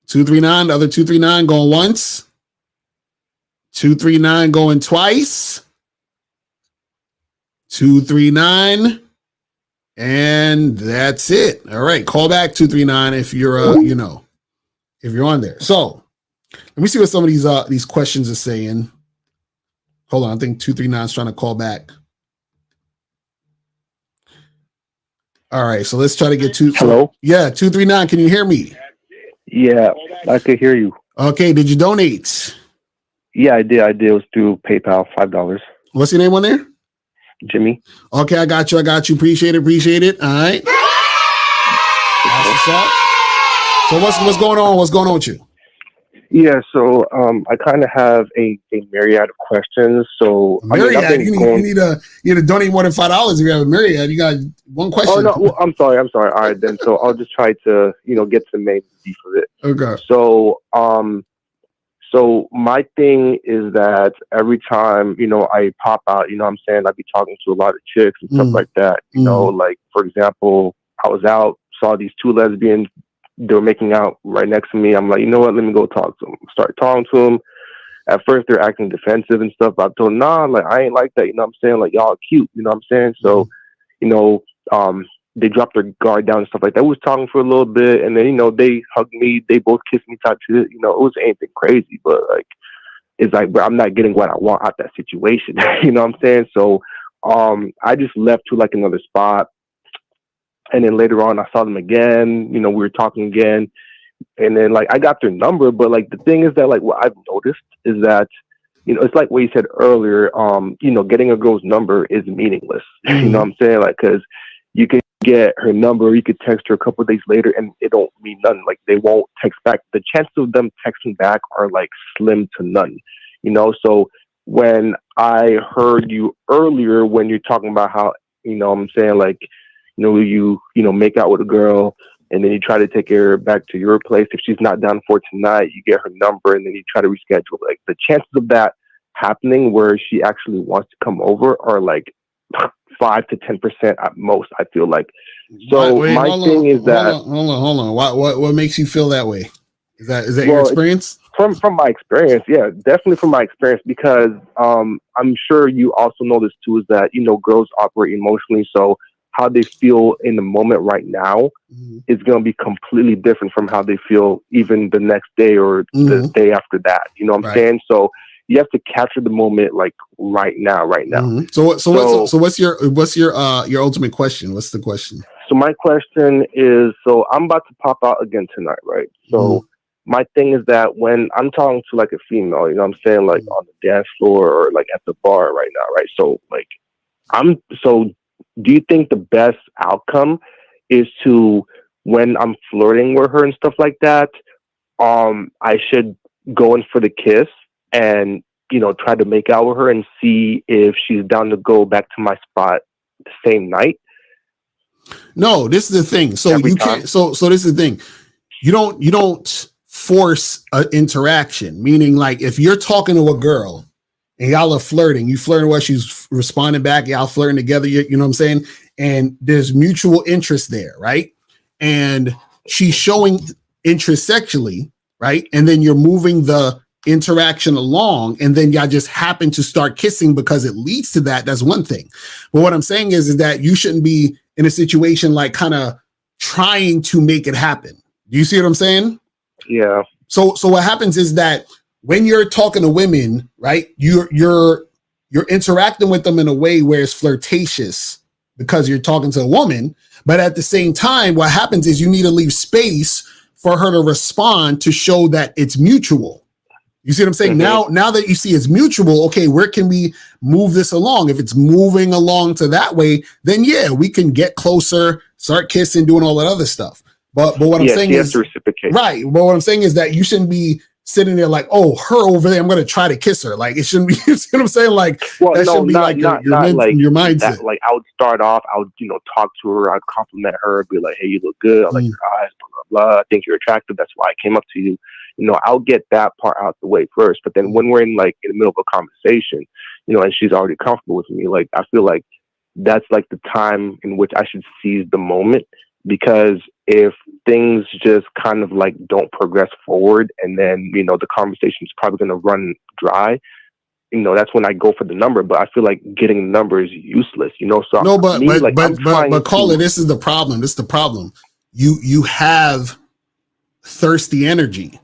239. The other 239 going once. 239 going twice. 239. And that's it. All right. Call back 239 if you're if you're on there. So let me see what some of these questions are saying. Hold on. I think 239 is trying to call back. All right. So let's try to get to Hello? Yeah, 239. Can you hear me? Yeah, I could hear you. Okay. Did you donate? Yeah, I did. It was through PayPal, $5. What's your name on there? Jimmy. Okay, I got you. Appreciate it. All right. So what's going on? What's going on with you? Yeah, so I kind of have a myriad of questions. So myriad, you need to donate more than $5 if you have a myriad. You got one question. Oh no, well, I'm sorry. All right, then. So I'll just try to get to the main beef of it. Okay. So my thing is that every time, I pop out, I'm saying I'd be talking to a lot of chicks and stuff like that. Like, for example, I was out, saw these two lesbians, they were making out right next to me. I'm like, you know what, let me go talk to them. Start talking to them. At first, they're acting defensive and stuff. But I told them, nah, like, I ain't like that. You know what I'm saying? Like, y'all are cute. You know what I'm saying? So, they dropped their guard down and stuff like that. We was talking for a little bit, and then, they hugged me. They both kissed me type shit. It was anything crazy, but, like, it's like, bro, I'm not getting what I want out that situation. You know what I'm saying? So, I just left to, like, another spot. And then later on, I saw them again. We were talking again. And then, like, I got their number. But, like, the thing is that, like, what I've noticed is that, it's like what you said earlier, getting a girl's number is meaningless. You know what I'm saying? Like, because you can get her number, you could text her a couple of days later, and it don't mean nothing. Like, they won't text back. The chances of them texting back are, like, slim to none. So when I heard you earlier when you're talking about how, I'm saying, like, you make out with a girl and then you try to take her back to your place. If she's not down for tonight, you get her number, and then you try to reschedule. Like, the chances of that happening where she actually wants to come over are like 5 to 10% at most, I feel like. So my thing is that hold on. What makes you feel that way? Is that your experience? From my experience, yeah, definitely from my experience, because I'm sure you also know this too, is that, you know, girls operate emotionally, so how they feel in the moment right now is going to be completely different from how they feel even the next day or the day after that. You know what I'm saying? So you have to capture the moment like right now. So what's your ultimate question? What's the question? So my question is, so I'm about to pop out again tonight, right? So my thing is that when I'm talking to like a female, you know what I'm saying, like on the dance floor or like at the bar right now, right? So like do you think the best outcome is to, when I'm flirting with her and stuff like that, I should go in for the kiss and, you know, try to make out with her and see if she's down to go back to my spot the same night? No, this is the thing. So Every you time? can't. So this is the thing. You don't force an interaction. Meaning, like, if you're talking to a girl and y'all are flirting, you flirting while she's responding back, y'all flirting together. You know what I'm saying? And there's mutual interest there, right? And she's showing interest sexually, right? And then you're moving the interaction along, and then y'all just happen to start kissing because it leads to that. That's one thing. But what I'm saying is that you shouldn't be in a situation like kind of trying to make it happen. Do you see what I'm saying? Yeah. So what happens is that when you're talking to women, right, you're interacting with them in a way where it's flirtatious because you're talking to a woman. But at the same time, what happens is you need to leave space for her to respond to show that it's mutual. You see what I'm saying? Now that you see it's mutual, okay, where can we move this along? If it's moving along to that way, then yeah, we can get closer, start kissing, doing all that other stuff. But what I'm saying is, right. But what I'm saying is that you shouldn't be sitting there like, oh, her over there, I'm going to try to kiss her. Like, it shouldn't be. You see what I'm saying? Like, well, that should be like your mindset. That, like, I would start off, I would, you know, talk to her, I'd compliment her, be like, hey, you look good, I like your eyes, blah, blah, blah. I think you're attractive. That's why I came up to you. You know, I'll get that part out the way first. But then when we're in the middle of a conversation, you know, and she's already comfortable with me, like, I feel like that's like the time in which I should seize the moment. Because if things just kind of like don't progress forward, and then, you know, the conversation is probably going to run dry, you know, that's when I go for the number. But I feel like getting the number is useless, you know. So no, but Caller, this is the problem. This is the problem. You have thirsty energy.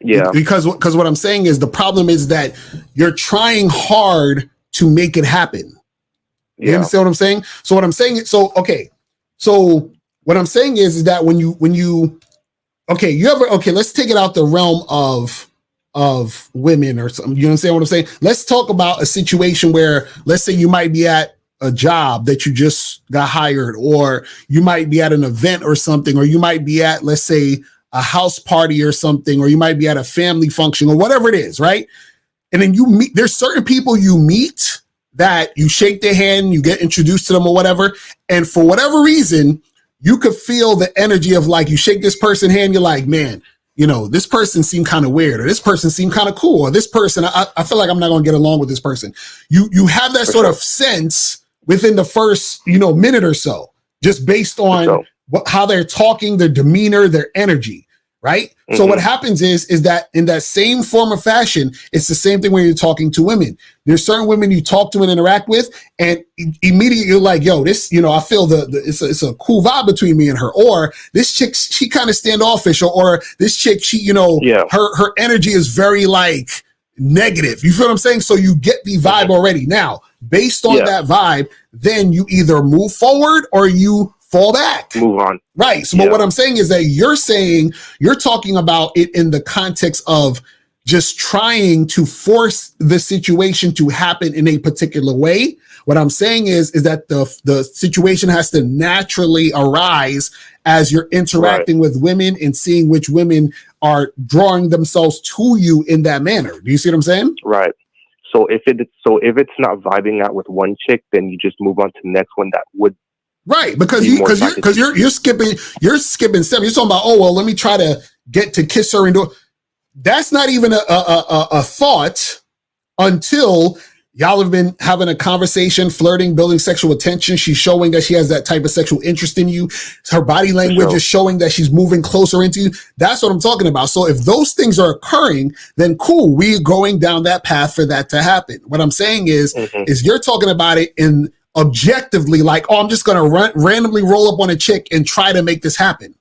Yeah. Because what I'm saying is, the problem is that you're trying hard to make it happen. You understand what I'm saying? So what I'm saying, so what I'm saying is that when you let's take it out the realm of women or something. You understand what I'm saying? Let's talk about a situation where, let's say you might be at a job that you just got hired, or you might be at an event or something, or you might be at, let's say, a house party or something, or you might be at a family function or whatever it is, right? And then there's certain people you meet that you shake their hand, you get introduced to them or whatever, and for whatever reason, you could feel the energy of, like, you shake this person's hand, you're like, man, you know, this person seemed kind of weird, or this person seemed kind of cool, or this person, I feel like I'm not going to get along with this person. You have that sort of sense within the first, you know, minute or so, just based on how they're talking, their demeanor, their energy, right? Mm-hmm. So what happens is that in that same form of fashion, it's the same thing when you're talking to women. There's certain women you talk to and interact with, and immediately you're like, yo, this, you know, I feel it's a cool vibe between me and her. Or this chick, she kind of standoffish, or this chick, she, you know, her energy is very like negative. You feel what I'm saying? So you get the vibe already. Now, based on that vibe, then you either move forward or you fall back. Move on. Right. So but what I'm saying is that you're talking about it in the context of just trying to force the situation to happen in a particular way. What I'm saying is that the situation has to naturally arise as you're interacting with women and seeing which women are drawing themselves to you in that manner. Do you see what I'm saying? Right. So if it's not vibing out with one chick, then you just move on to the next one that would Right, because Be more you're skipping steps. You're talking about, oh well, let me try to get to kiss her and do. That's not even a thought until y'all have been having a conversation, flirting, building sexual attention. She's showing that she has that type of sexual interest in you. Her body language is showing that she's moving closer into you. That's what I'm talking about. So if those things are occurring, then cool, we're going down that path for that to happen. What I'm saying is you're talking about it in objectively, like, oh, I'm just going to randomly roll up on a chick and try to make this happen.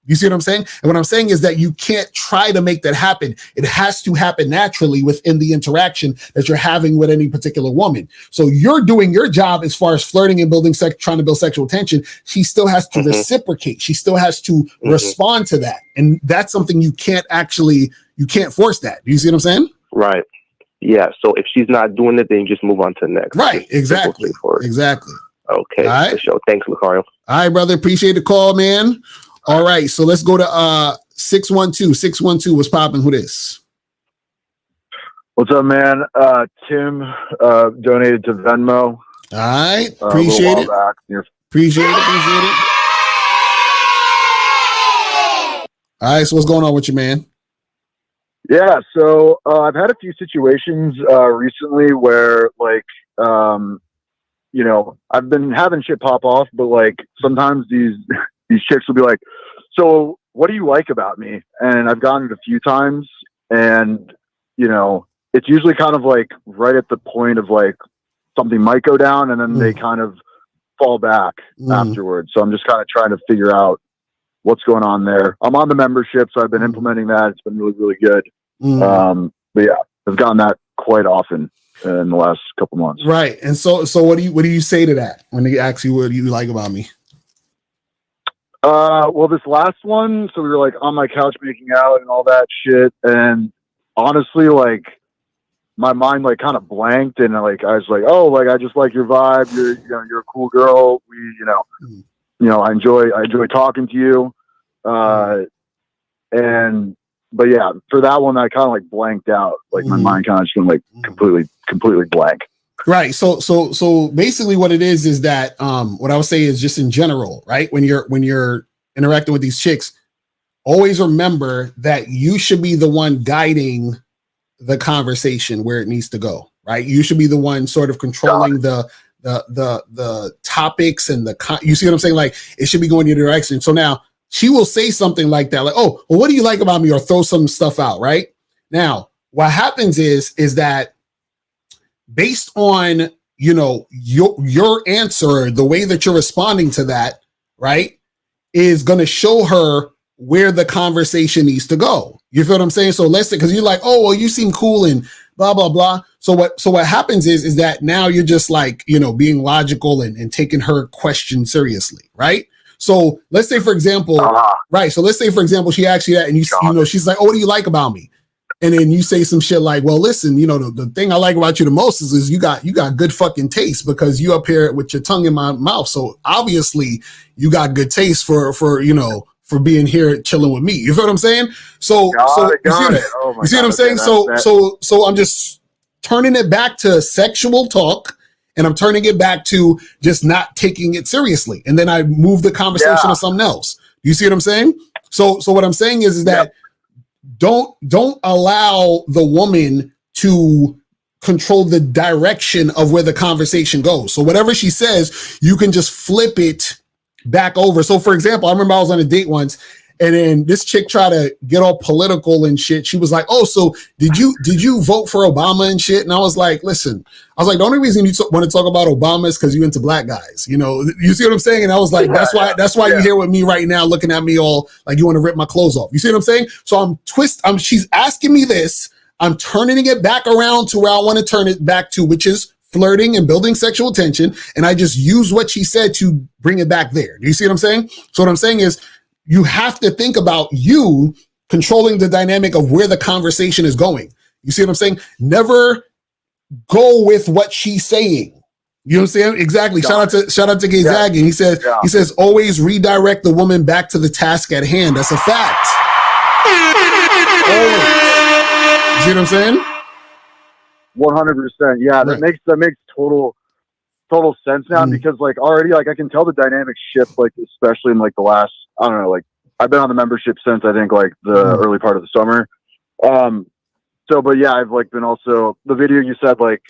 You see what I'm saying? And what I'm saying is that you can't try to make that happen. It has to happen naturally within the interaction that you're having with any particular woman. So you're doing your job as far as flirting and building trying to build sexual tension. She still has to reciprocate. She still has to respond to that. And that's something you can't force that. Do you see what I'm saying? Right. Yeah. So if she's not doing it, then you just move on to the next. Right. Exactly. Exactly. Okay. All right. For sure. Thanks, Lucario. All right, brother. Appreciate the call, man. All right, so let's go to 612. 612, what's popping? Who this? What's up, man? Tim donated to Venmo. All right, appreciate it. Appreciate it. All right, so what's going on with you, man? Yeah, so I've had a few situations recently where, like, you know, I've been having shit pop off, but like sometimes these chicks will be like, so what do you like about me? And I've gotten it a few times, and you know, it's usually kind of like right at the point of like something might go down, and then they kind of fall back afterwards. So I'm just kind of trying to figure out what's going on there. I'm on the membership, so I've been implementing that. It's been really, really good. But yeah, I've gotten that quite often in the last couple months. Right. And so what do you say to that when they ask you, what do you like about me? Well, this last one, so we were like on my couch making out and all that shit. And honestly, like my mind like kind of blanked, and like I was like, oh, like I just like your vibe. You're a cool girl. I enjoy talking to you. But yeah, for that one, I kind of like blanked out. Like my mind kind of just went like completely blank. Right. So basically what it is that, what I would say is just in general, right? When you're interacting with these chicks, always remember that you should be the one guiding the conversation where it needs to go, right? You should be the one sort of controlling the topics and you see what I'm saying? Like it should be going in your direction. So now she will say something like that, like, oh, well, what do you like about me? Or throw some stuff out, right? Now, what happens is that based on, your answer, the way that you're responding to that, right, is going to show her where the conversation needs to go. You feel what I'm saying? So let's say, because you're like, oh, well, you seem cool and blah, blah, blah. So what happens is that now you're just like, being logical and taking her question seriously, right? So let's say, for example, right. So let's say, for example, she asks you that and she's like, oh, what do you like about me? And then you say some shit like, well, listen, the thing I like about you the most is you got good fucking taste because you up here with your tongue in my mouth. So obviously you got good taste for being here chilling with me. You feel what I'm saying? So you see what I'm saying? So I'm just turning it back to sexual talk. And I'm turning it back to just not taking it seriously. And then I move the conversation to something else. You see what I'm saying? So what I'm saying is that don't allow the woman to control the direction of where the conversation goes. So whatever she says, you can just flip it back over. So for example, I remember I was on a date once, and then this chick tried to get all political and shit. She was like, oh, so did you vote for Obama and shit? And I was like, listen, the only reason you want to talk about Obama is because you into black guys. You see what I'm saying? And I was like, that's why you're here with me right now, looking at me all like you want to rip my clothes off. You see what I'm saying? So she's asking me this. I'm turning it back around to where I want to turn it back to, which is flirting and building sexual tension. And I just use what she said to bring it back there. Do you see what I'm saying? So what I'm saying is, you have to think about you controlling the dynamic of where the conversation is going. You see what I'm saying? Never go with what she's saying. You know what I'm saying? Exactly. Shout out to Gay Zagging. He says, always redirect the woman back to the task at hand. That's a fact. You see what I'm saying? 100%. Yeah, that makes total total sense now because like already like I can tell the dynamics shift, like especially in like the last, I don't know, like I've been on the membership since I think like the early part of the summer. So, but yeah, I've like been also the video you said like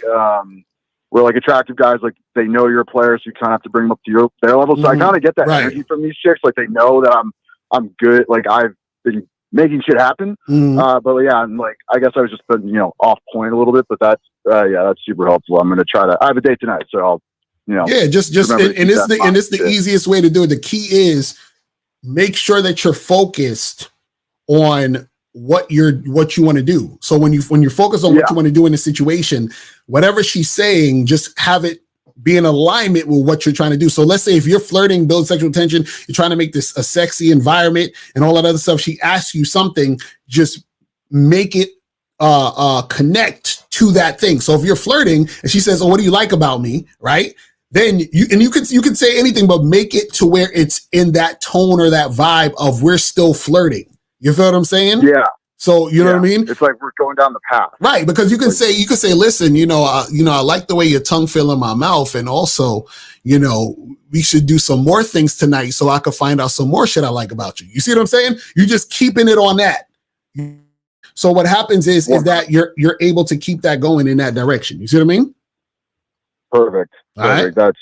where like attractive guys, like they know you're a player, so you kind of have to bring them up to their level. So I kind of get that energy from these chicks. Like they know that I'm good. Like I've been making shit happen. But yeah, I'm like, I guess I was just been, off point a little bit, but that's super helpful. I'm going to try to, I have a date tonight, so I'll, just, and it's the easiest way to do it. The key is make sure that you're focused on what you want to do. So when you're focused on what you want to do in a situation, whatever she's saying, just have it be in alignment with what you're trying to do. So let's say if you're flirting, build sexual tension, you're trying to make this a sexy environment and all that other stuff. She asks you something, just make it connect to that thing. So if you're flirting and she says, "Oh, what do you like about me?" Right? Then you can say anything, but make it to where it's in that tone or that vibe of we're still flirting. You feel what I'm saying? Yeah. So you know what I mean? It's like we're going down the path, right? Because you can say, listen, I like the way your tongue feel in my mouth, and also, we should do some more things tonight so I could find out some more shit I like about you. You see what I'm saying? You're just keeping it on that. So what happens is that you're able to keep that going in that direction. You see what I mean? Perfect. All right. That's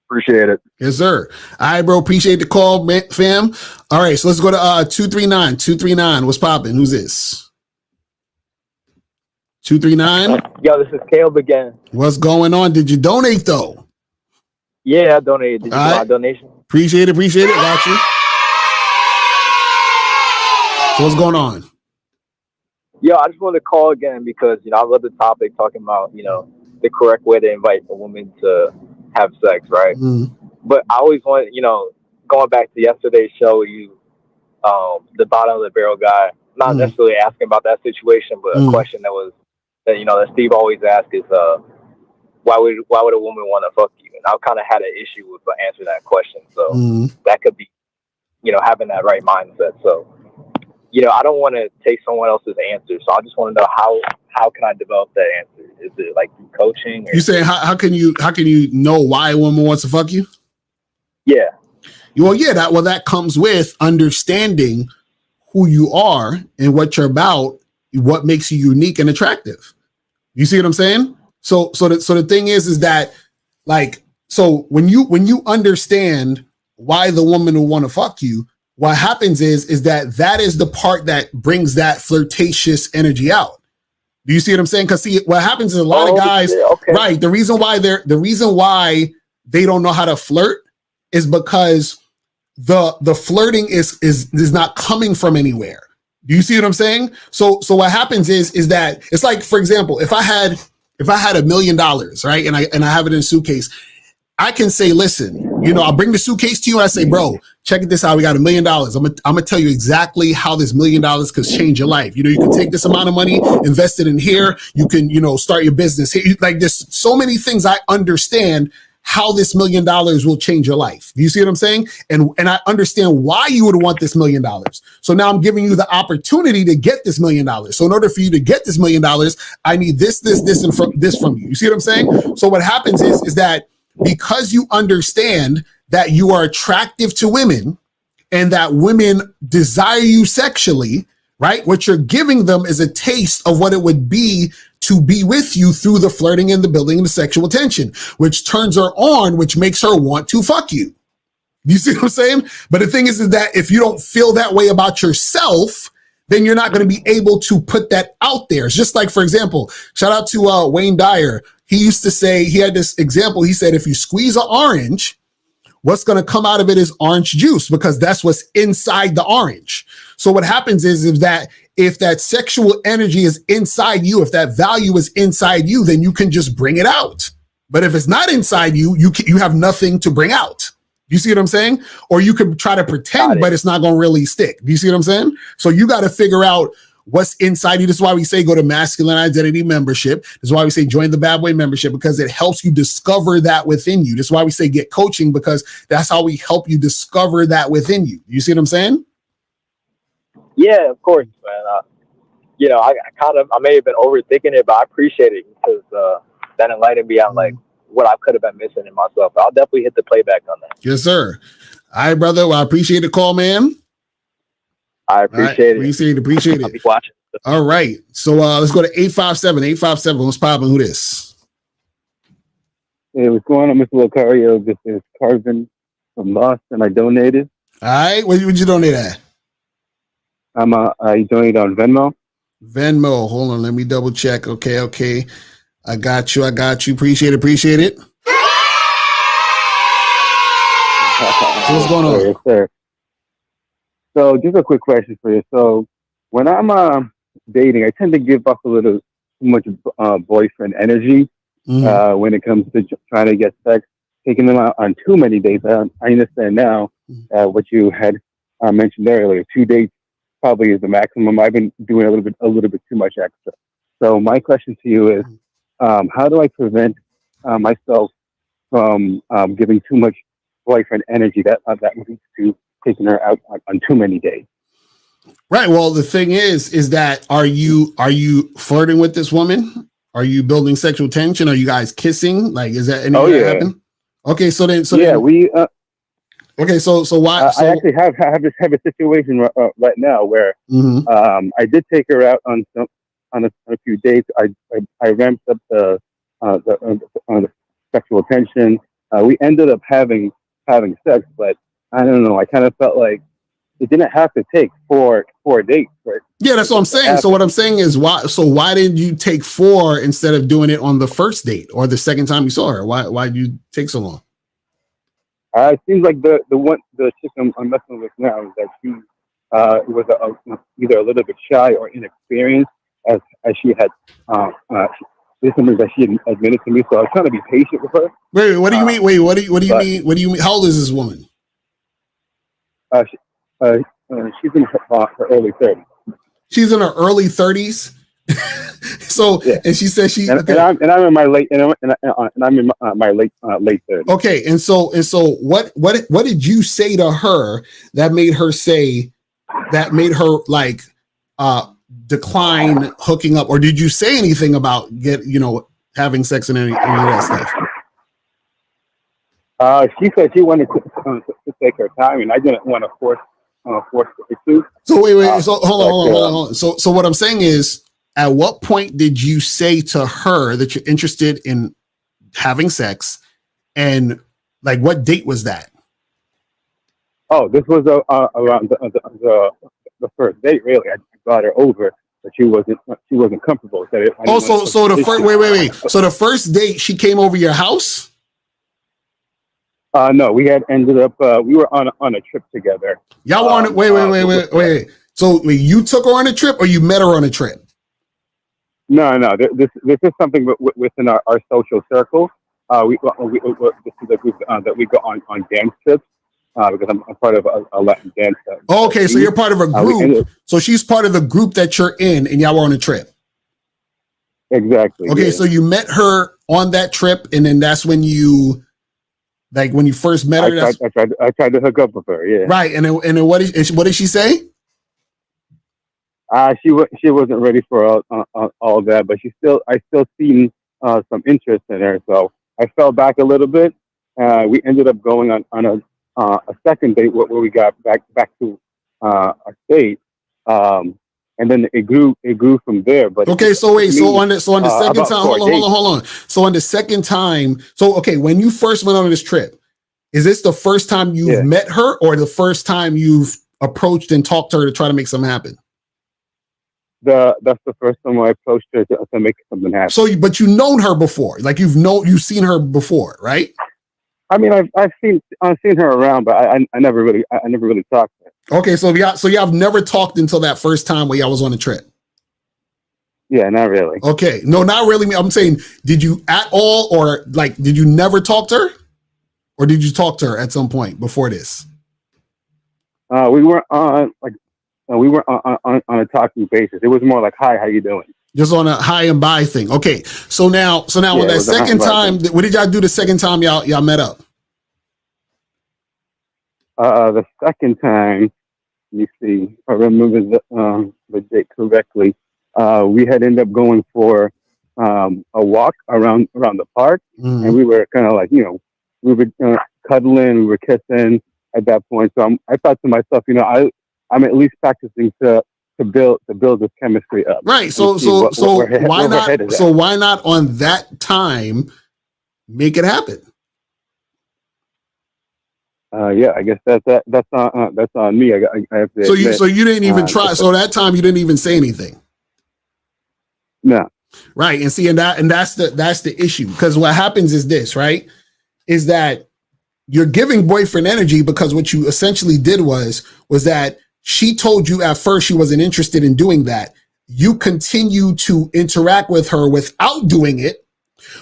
appreciate it. Yes, sir. All right, bro. Appreciate the call, fam. All right, so let's go to 239. 239. What's popping? Who's this? 239. Yo, this is Caleb again. What's going on? Did you donate though? Yeah, I donated. Did you get my donation? Appreciate it. Got you. So what's going on? Yo, I just wanted to call again because I love the topic talking about the correct way to invite a woman to have sex, right? But I always want, going back to yesterday's show, the bottom of the barrel guy, not necessarily asking about that situation, but a question that Steve always asks is, why would a woman want to fuck you? And I kind of had an issue with answering that question. So that could be, having that right mindset. So, I don't want to take someone else's answer. So I just want to know how can I develop that answer? Is it like through coaching? You saying how can you know why a woman wants to fuck you? Yeah. Well, that comes with understanding who you are and what you're about, what makes you unique and attractive. You see what I'm saying? So the thing is that when you understand why the woman will want to fuck you, what happens is that is the part that brings that flirtatious energy out. Do you see what I'm saying? Because what happens is a lot of guys, right? The reason why they don't know how to flirt is because the flirting is not coming from anywhere. Do you see what I'm saying? So what happens is that it's like, for example, if I had $1 million, right, and I have it in a suitcase, I can say, listen, I'll bring the suitcase to you and I say, bro, check this out. We got $1 million. I'm gonna tell you exactly how this $1 million could change your life. You can take this amount of money, invest it in here. You can, start your business here. Like there's so many things I understand how this $1 million will change your life. Do you see what I'm saying? And I understand why you would want this $1 million. So now I'm giving you the opportunity to get this $1 million. So in order for you to get this $1 million, I need this, and this from you. You see what I'm saying? So what happens is that because you understand that you are attractive to women and that women desire you sexually, right? What you're giving them is a taste of what it would be to be with you through the flirting and the building and the sexual tension, which turns her on, which makes her want to fuck you. You see what I'm saying? But the thing is that if you don't feel that way about yourself, then you're not going to be able to put that out there. It's just like, for example, shout out to Wayne Dyer. He used to say, he had this example. He said, if you squeeze an orange, what's going to come out of it is orange juice because that's what's inside the orange. So what happens is that if that sexual energy is inside you, if that value is inside you, then you can just bring it out. But if it's not inside you, you have nothing to bring out. You see what I'm saying? Or you could try to pretend, but it's not going to really stick. Do you see what I'm saying? So you got to figure out what's inside you. This is why we say go to Masculine Identity Membership. This is why we say join the Bad Boy Membership, because it helps you discover that within you. This is why we say get coaching, because that's how we help you discover that within you. You see what I'm saying? Yeah, of course, man. I may have been overthinking it, but I appreciate it because that enlightened me on like what I could have been missing in myself. I'll definitely hit the playback on that. Yes, sir. All right, brother. Well, I appreciate the call, man. I appreciate it. Appreciate I'll it. be watching. All right. So let's go to 857. 857. What's popping? Who this? Hey, what's going on, Mr. Locario? This is Carvin from Boston. I donated. All right. Where would you donate at? I donated on Venmo. Venmo. Hold on. Let me double check. Okay. I got you. Appreciate it. So what's going on? Yes, sir. So just a quick question for you. So when I'm dating, I tend to give up a little too much boyfriend energy when it comes to trying to get sex, taking them out on too many dates. I understand now what you had mentioned earlier. 2 dates probably is the maximum. I've been doing a little bit too much extra. So my question to you is, how do I prevent myself from giving too much boyfriend energy that leads to taking her out on too many days? Right. Well, the thing is that are you flirting with this woman? Are you building sexual tension? Are you guys kissing? Like, is that anything that happen? Okay, so then we. Okay, so why? I actually have a situation right now where I did take her out on a few dates. I ramped up the sexual tension. We ended up having sex, but I don't know. I kind of felt like it didn't have to take four dates. Right? Yeah, that's what I'm saying. So what I'm saying is why didn't you take 4 instead of doing it on the first date or the second time you saw her? Why did you take so long? It seems like the chick I'm messing with now is that she was either a little bit shy or inexperienced, as she had this is something that she had admitted to me. So I was trying to be patient with her. Wait, what do you mean? Wait, what do you mean? What do you mean? How old is this woman? She's in her early 30s. She's in her early 30s. So yeah. And she says she and I'm in my late and I'm in my late 30s. Okay, and so what did you say to her that made her like decline hooking up, or did you say anything about having sex and any of that stuff? She said she wanted to take her time, and I didn't want to force her to. So wait. So hold on. So what I'm saying is, at what point did you say to her that you're interested in having sex, and like what date was that? Oh, this was around the first date. Really, I brought her over, but she wasn't comfortable. So the first wait. So the first date, she came over your house? No, we had ended up. We were on a trip together. Y'all were on it. Wait. So you took her on a trip, or you met her on a trip? No. This is something within our social circle. This is a group that we go on dance trips because I'm part of a Latin dance. Okay, so you're part of a group. So she's part of the group that you're in, and y'all were on a trip. Exactly. Okay, yeah. So you met her on that trip, and then that's when you. Like when you first met her, I tried to hook up with her. Yeah. Right. And then what did she say? She wasn't ready for all that, but I still seen some interest in her. So I fell back a little bit. We ended up going on a second date where we got back to our state. And then it grew from there. But okay, so wait, so on the second time, hold on. So on the second time, when you first went on this trip, is this the first time you've met her, or the first time you've approached and talked to her to try to make something happen? That's the first time I approached her to make something happen. So, but you've known her before, like you've seen her before, right? I mean, I've seen her around, but I never really talked to her. Okay, so y'all have never talked until that first time where y'all was on a trip. Yeah, not really. Okay, no, not really. I'm saying, did you at all, or like, did you never talk to her, or did you talk to her at some point before this? We were on a talking basis. It was more like, "Hi, how you doing?" Just on a hi and bye thing. Okay, so now when that second time, what did y'all do the second time y'all met up? The second time, let me see if I remember the date correctly. We had ended up going for a walk around the park, and we were kind of like, we were cuddling, we were kissing at that point. So I thought to myself, I'm at least practicing to build this chemistry up. Right. So why not on that time make it happen? Yeah, I guess that's on me. I have to. So you didn't even try. So that time you didn't even say anything. No. Right. And see, and that's the issue, because what happens is this, right? Is that you're giving boyfriend energy because what you essentially did was that she told you at first she wasn't interested in doing that. You continue to interact with her without doing it,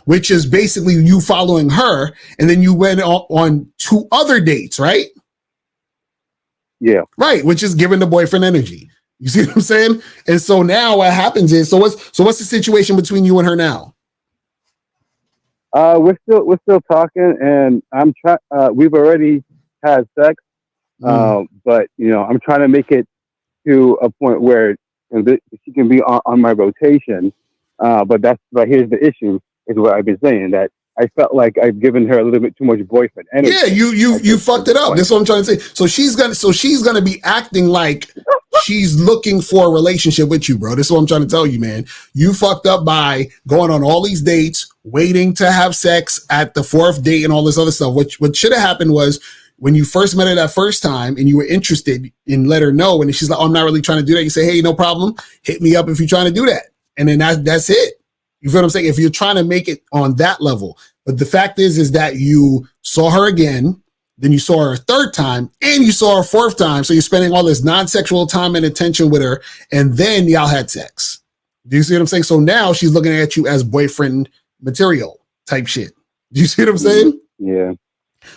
which is basically you following her. And then you went on 2 other dates, right? Yeah. Right. Which is giving the boyfriend energy. You see what I'm saying? And so now what happens is, what's the situation between you and her now? We're still talking, and we've already had sex. But I'm trying to make it to a point where she can be on my rotation. But here's the issue: is what I've been saying, that I felt like I've given her a little bit too much boyfriend energy. Yeah, you fucked it up. That's what I'm trying to say. So she's gonna be acting like she's looking for a relationship with you, bro. This is what I'm trying to tell you, man. You fucked up by going on all these dates, waiting to have sex at the 4th date and all this other stuff. What should have happened was, when you first met her that first time and you were interested, and let her know, and she's like, "Oh, I'm not really trying to do that." You say, "Hey, no problem. Hit me up if you're trying to do that." And then that's it. You feel what I'm saying? If you're trying to make it on that level. But the fact is that you saw her again, then you saw her a 3rd time, and you saw her a 4th time. So you're spending all this non-sexual time and attention with her, and then y'all had sex. Do you see what I'm saying? So now she's looking at you as boyfriend material type shit. Do you see what I'm saying? Yeah.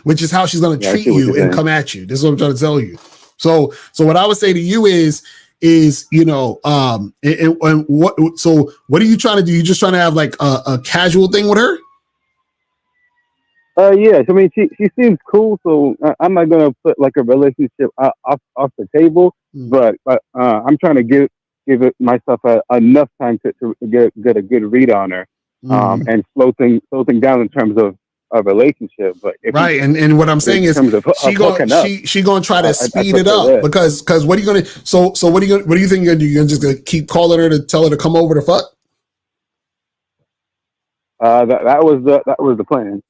Which is how she's going to treat you and come at you. This is what I'm trying to tell you. So what I would say to you is what are you trying to do? You just trying to have like a casual thing with her? Yeah. I mean, she seems cool, so I'm not gonna put like a relationship off the table. But I'm trying to give it myself enough time to get a good read on her, and slow things down in terms of a relationship. But right, and what I'm saying is she gonna try to speed it up because what are you gonna so what do you think you're gonna do? You're just gonna keep calling her to tell her to come over to fuck? That was the plan.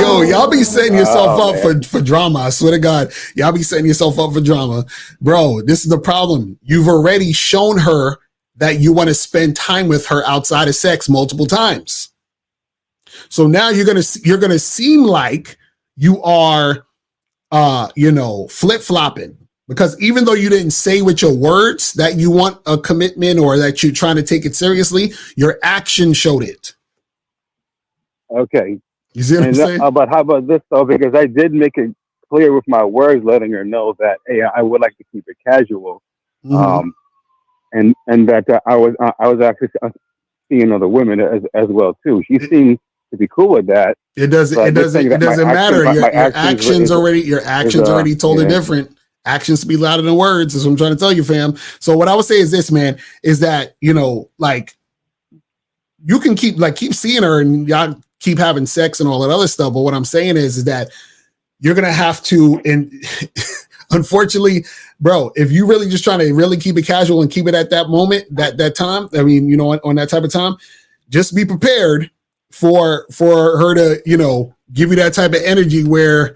Yo, y'all be setting yourself up for drama. I swear to God, y'all be setting yourself up for drama, bro. This is the problem. You've already shown her that you want to spend time with her outside of sex multiple times. So now you're gonna seem like you are, flip-flopping, because even though you didn't say with your words that you want a commitment or that you're trying to take it seriously, your action showed it. Okay. You see what I'm saying? But how about this though? Because I did make it clear with my words, letting her know that, hey, I would like to keep it casual. And that I was actually seeing other women as well too. She seemed to be cool with that. It doesn't matter. Your actions already told it different. Actions to be louder than words is what I'm trying to tell you, fam. So what I would say is this, man, is that, like, you can keep seeing her and y'all keep having sex and all that other stuff. But what I'm saying is that you're going to have to, and unfortunately, bro, if you really just trying to really keep it casual and keep it at that moment, that time, I mean, on that type of time, just be prepared for her to, give you that type of energy where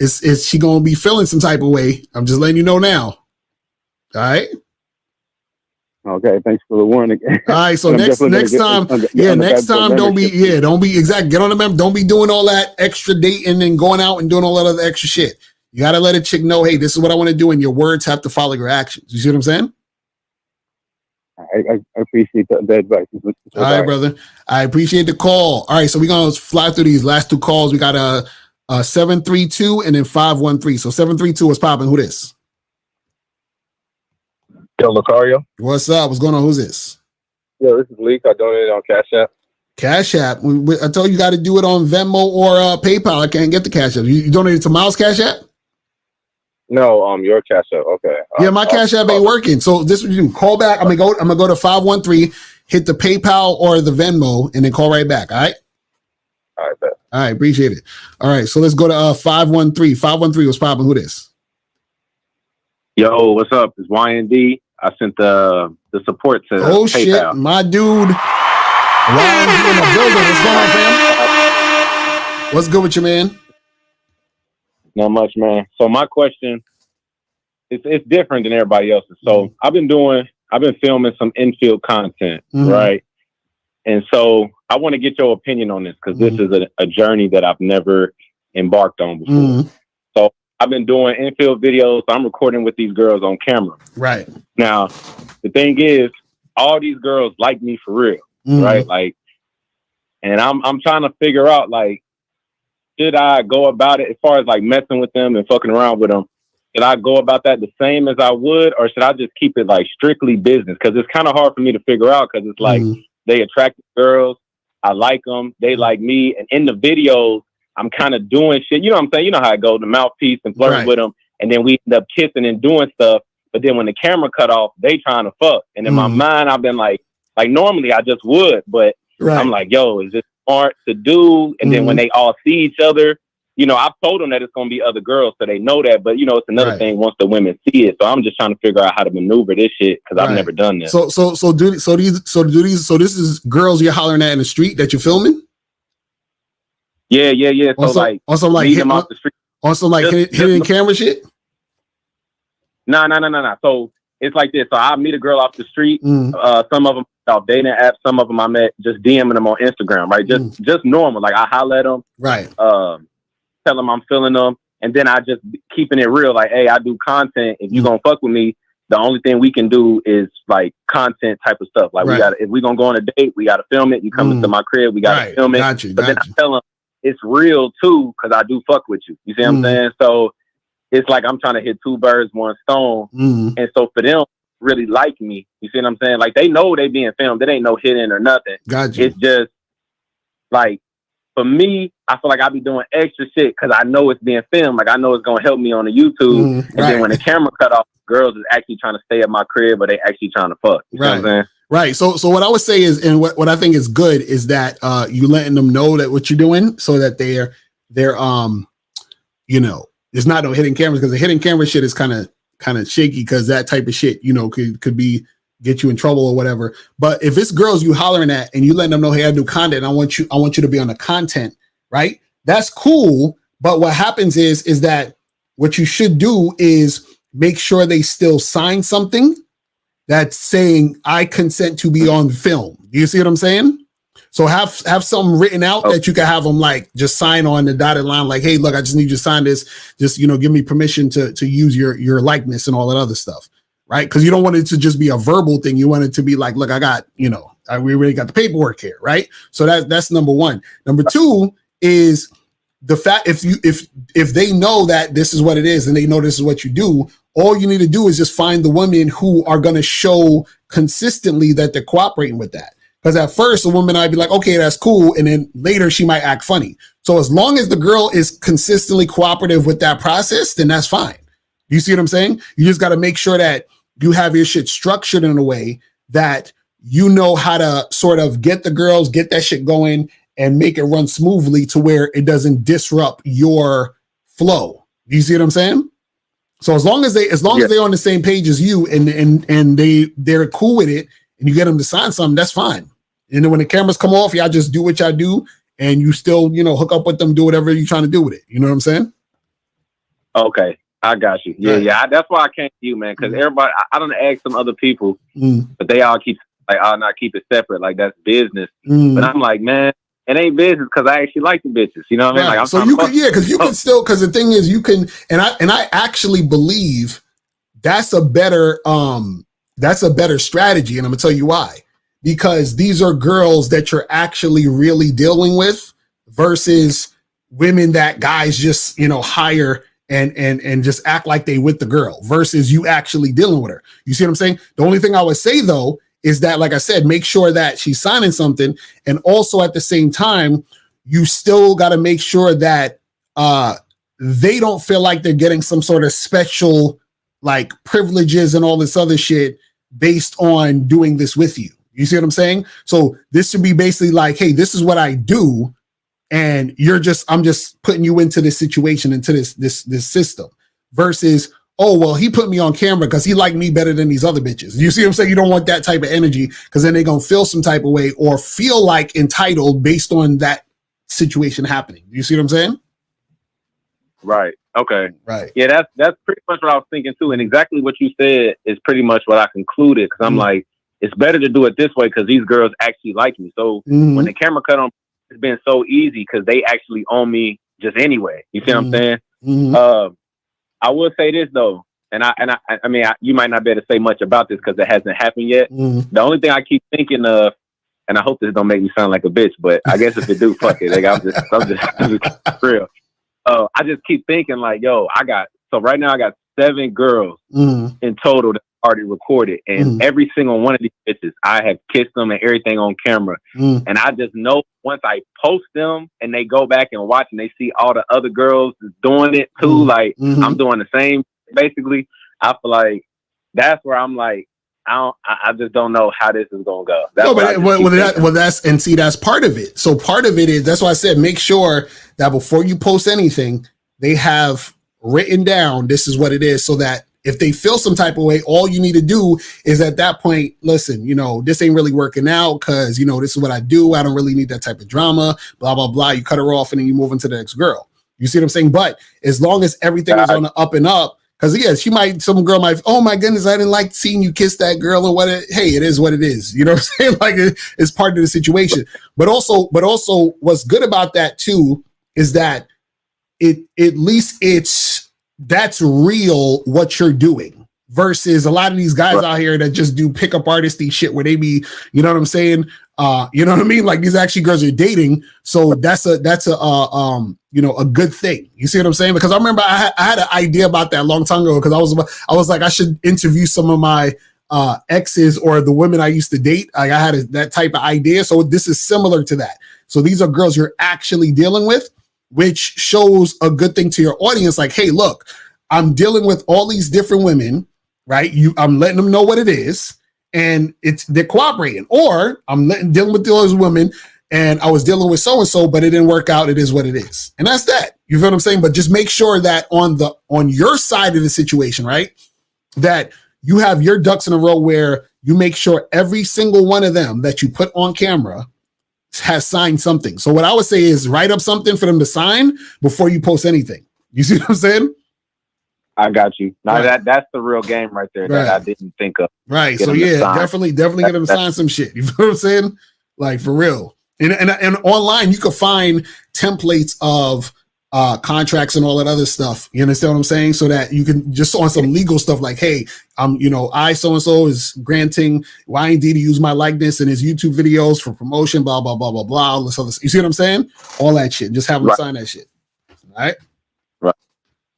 is she going to be feeling some type of way. I'm just letting you know now. All right. Okay. Thanks for the warning. All right. So next time, don't be exact. Get on the member. Don't be doing all that extra dating and going out and doing all that other extra shit. You got to let a chick know, hey, this is what I want to do. And your words have to follow your actions. You see what I'm saying? I appreciate the advice. All right, brother. I appreciate the call. All right, so we're going to fly through these last 2 calls. We got a 732 and then 513. So 732 is popping. Who this? Yo, Lucario. What's up? What's going on? Who's this? Yo, this is Leak. I donated on Cash App. Cash App. I told you got to do it on Venmo or PayPal. I can't get the Cash App. You donated to Miles Cash App? No, your Cash App. Okay. Yeah, my Cash App ain't working. So this is what you do. Call back. I'm gonna go to 513, hit the PayPal or the Venmo, and then call right back. All right. All right, bet. All right, appreciate it. All right, so let's go to 513. 513 was popping. Who this? Yo, what's up? It's YND. I sent the support to Oh PayPal. shit, my dude. YND in the building. What's going on, fam? What's good with you, man? Not much, man. So my question, it's different than everybody else's. So I've been filming some infield content, right? And so I want to get your opinion on this because this is a journey that I've never embarked on before. So I've been doing infield videos. So I'm recording with these girls on camera. Right. Now, the thing is, all these girls like me for real, right? Like, and I'm trying to figure out, like, should I go about it as far as like messing with them and fucking around with them? Should I go about that the same as I would, or should I just keep it like strictly business? Because it's kind of hard for me to figure out because it's like they attract girls, I like them, they like me, and in the videos I'm kind of doing shit. You know what I'm saying? You know how I go, the mouthpiece and flirting with them, and then we end up kissing and doing stuff. But then when the camera cut off, they trying to fuck, and in my mind I've been like normally I just would, but I'm like, yo, is this smart to do? And then when they all see each other, you know, I've told them that it's going to be other girls, so they know that. But you know, it's another thing once the women see it. So I'm just trying to figure out how to maneuver this shit because I've never done this. So this is girls you're hollering at in the street that you're filming? Yeah. So on some like them off the street. On some like hidden camera shit? No. So it's like this. So I meet a girl off the street. Some of them off dating apps. Some of them I met just DMing them on Instagram. Right, just normal. Like I holler at them. Right. Tell them I'm feeling them, and then I just keeping it real. Like, hey, I do content. If you gonna fuck with me, the only thing we can do is like content type of stuff. Like if we gonna go on a date, we gotta film it. You come into my crib, we gotta film it. But then I tell them it's real too, because I do fuck with you. You see what I'm saying? So it's like I'm trying to hit two birds, one stone. And so for them, really like me. You see what I'm saying? Like they know they being filmed. It ain't no hidden or nothing. It's just like, for me, I feel like I be doing extra shit because I know it's being filmed. Like I know it's gonna help me on the YouTube. And then when the camera cut off, girls is actually trying to stay at my crib, but they actually trying to fuck. You know what I'm saying? Right. So what I would say is, and what I think is good is that you letting them know that what you're doing, so that they're you know, there's not no hidden cameras, because the hidden camera shit is kind of shaky, because that type of shit, you know, could be get you in trouble or whatever. But if it's girls you hollering at and you letting them know, hey, I do content, I want you to be on the content, right? That's cool. But what happens is that what you should do is make sure they still sign something that's saying I consent to be on film. Do you see what I'm saying? So have something written out that you can have them like just sign on the dotted line, like, hey, look, I just need you to sign this. Just, you know, give me permission to use your likeness and all that other stuff. Right? Because you don't want it to just be a verbal thing. You want it to be like, look, I got, you know, we already got the paperwork here, right? So that's number one. Number two is the fact, if they know that this is what it is and they know this is what you do, all you need to do is just find the women who are going to show consistently that they're cooperating with that. Because at first a woman might be like, okay, that's cool, and then later she might act funny. So as long as the girl is consistently cooperative with that process, then that's fine. You see what I'm saying? You just got to make sure that you have your shit structured in a way that you know how to sort of get the girls, get that shit going, and make it run smoothly to where it doesn't disrupt your flow. You see what I'm saying? So as long as they're on the same page as you and they're cool with it, and you get them to sign something, that's fine. And then when the cameras come off, y'all just do what y'all do, and you still, you know, hook up with them, do whatever you're trying to do with it. You know what I'm saying? Okay. I got you. Yeah. That's why I came to you, man. Because everybody, I don't ask some other people, but they all keep like, I'll not keep it separate. Like that's business. But I'm like, man, it ain't business because I actually like the bitches. You know what I mean? Like, I'm so you can, because you can still, because the thing is, you can, and I actually believe that's a better strategy, and I'm gonna tell you why. Because these are girls that you're actually really dealing with versus women that guys just, you know, hire and just act like they with the girl versus you actually dealing with her. You see what I'm saying? The only thing I would say though is that, like I said, make sure that she's signing something, and also at the same time, you still got to make sure that they don't feel like they're getting some sort of special like privileges and all this other shit based on doing this with you. You see what I'm saying? So this should be basically like, hey, this is what I do, and I'm just putting you into this situation, into this system, versus, oh, well, he put me on camera because he liked me better than these other bitches. You see what I'm saying? You don't want that type of energy, because then they're going to feel some type of way or feel like entitled based on that situation happening. You see what I'm saying? Right. Okay. Right. Yeah, that's pretty much what I was thinking too. And exactly what you said is pretty much what I concluded, because I'm like, it's better to do it this way because these girls actually like me. So when the camera cut on, it's been so easy because they actually own me just anyway. You see what I'm saying? I will say this though, and I mean, you might not be able to say much about this because it hasn't happened yet. The only thing I keep thinking of, and I hope this don't make me sound like a bitch, but I guess if it do, fuck it. Like, I'm just real. I just keep thinking like, yo, right now I got 7 girls in total that already recorded, and every single one of these bitches, I have kissed them and everything on camera. And I just know once I post them and they go back and watch and they see all the other girls doing it too, like I'm doing the same, basically, I feel like that's where I'm like, I just don't know how this is gonna go. That's part of it. So part of it is, that's why I said, make sure that before you post anything, they have written down, this is what it is, so that if they feel some type of way, all you need to do is at that point, listen, this ain't really working out because, this is what I do. I don't really need that type of drama, blah, blah, blah. You cut her off and then you move into the next girl. You see what I'm saying? But as long as everything is on the up and up, because some girl might, oh my goodness, I didn't like seeing you kiss that girl or what. Hey, it is what it is. You know what I'm saying? Like it's part of the situation. But also what's good about that too is that at least that's real what you're doing, versus a lot of these guys out here that just do pickup artisty shit where they be, you know what I'm saying? You know what I mean? Like, these actually girls are dating. So that's a good thing. You see what I'm saying? Because I remember I had an idea about that a long time ago, because I was like, I should interview some of my exes or the women I used to date. Like, I had that type of idea. So this is similar to that. So these are girls you're actually dealing with, which shows a good thing to your audience. Like, hey, look, I'm dealing with all these different women, right? I'm letting them know what it is, and they're cooperating. Or I'm dealing with those women, and I was dealing with so-and-so, but it didn't work out. It is what it is. And that's that. You feel what I'm saying? But just make sure that on your side of the situation, right, that you have your ducks in a row where you make sure every single one of them that you put on camera has signed something. So what I would say is write up something for them to sign before you post anything. You see what I'm saying? I got you. Now that's the real game right there that I didn't think of. Right. So yeah, definitely get them to sign some shit. You know what I'm saying? Like, for real. And online you could find templates of contracts and all that other stuff. You understand what I'm saying? So that you can just on some legal stuff like, hey, I so-and-so is granting YND to use my likeness in his YouTube videos for promotion, blah, blah, blah, blah, blah. All this other stuff. You see what I'm saying? All that shit. Just have them sign that shit. All right? Right.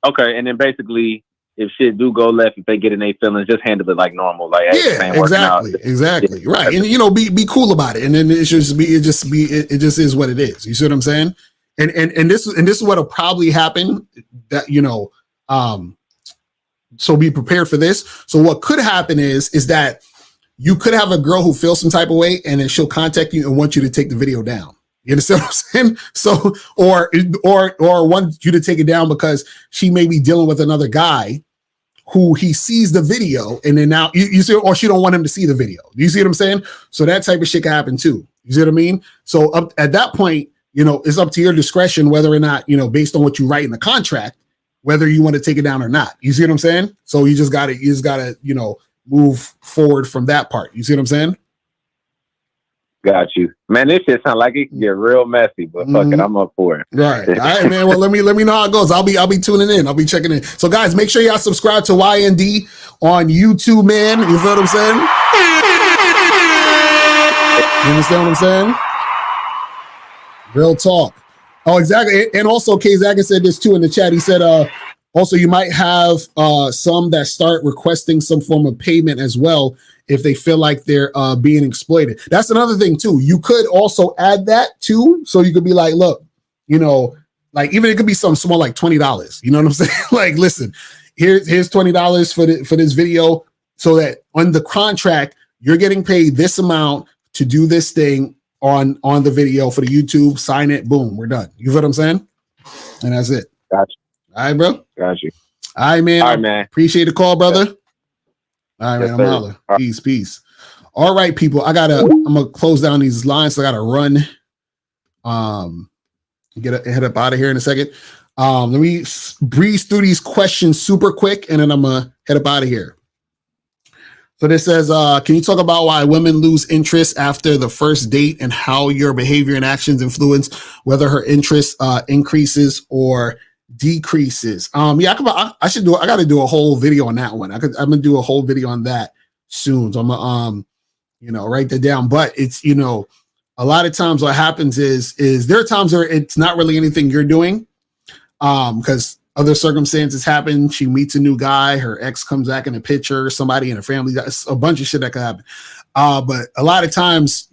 Okay. And then basically, if shit do go left, if they get in their feelings, just handle it like normal. Like, hey, exactly. Right. And be cool about it. And then it just is what it is. You see what I'm saying? And this is what'll probably happen, that, so be prepared for this. So what could happen is that you could have a girl who feels some type of way, and then she'll contact you and want you to take the video down. You understand what I'm saying? So, or want you to take it down because she may be dealing with another guy who he sees the video, and then now you see, or she don't want him to see the video. You see what I'm saying? So that type of shit can happen too. You see what I mean? So at that point, it's up to your discretion whether or not, based on what you write in the contract, whether you want to take it down or not. You see what I'm saying? So you just gotta, move forward from that part. You see what I'm saying? Got you, man. This shit sound like it can get real messy, but fuck it, I'm up for it. Right. All right, man. Well, let me know how it goes. I'll be tuning in. I'll be checking in. So guys, make sure y'all subscribe to YND on YouTube, man. You feel what I'm saying? You understand what I'm saying? Real talk. Oh, exactly. And also, K Zagan said this too in the chat. He said, also, you might have some that start requesting some form of payment as well if they feel like they're being exploited. That's another thing too. You could also add that too. So you could be like, look, like Like, even it could be something small, like $20. You know what I'm saying? Like, listen, here's $20 for this video, so that on the contract, you're getting paid this amount to do this thing on the video for the YouTube. Sign it, boom, we're done. You know what I'm saying? And that's it. Gotcha. All right, bro. Gotcha. All right, man. All right, man. Appreciate the call, brother. Yes. All right, Yes, man. sir. I'm holler. Peace, peace. All right, people. I'm gonna close down these lines. So I gotta run. Head up out of here in a second. Let me breeze through these questions super quick, and then I'm gonna head up out of here. So this says, can you talk about why women lose interest after the first date and how your behavior and actions influence whether her interest increases or decreases? Yeah, I got to do a whole video on that one. I'm gonna do a whole video on that soon. So I'm gonna write that down. But it's, a lot of times what happens is there are times where it's not really anything you're doing, because other circumstances happen. She meets a new guy, her ex comes back in the picture, somebody in her family, that's a bunch of shit that could happen. But a lot of times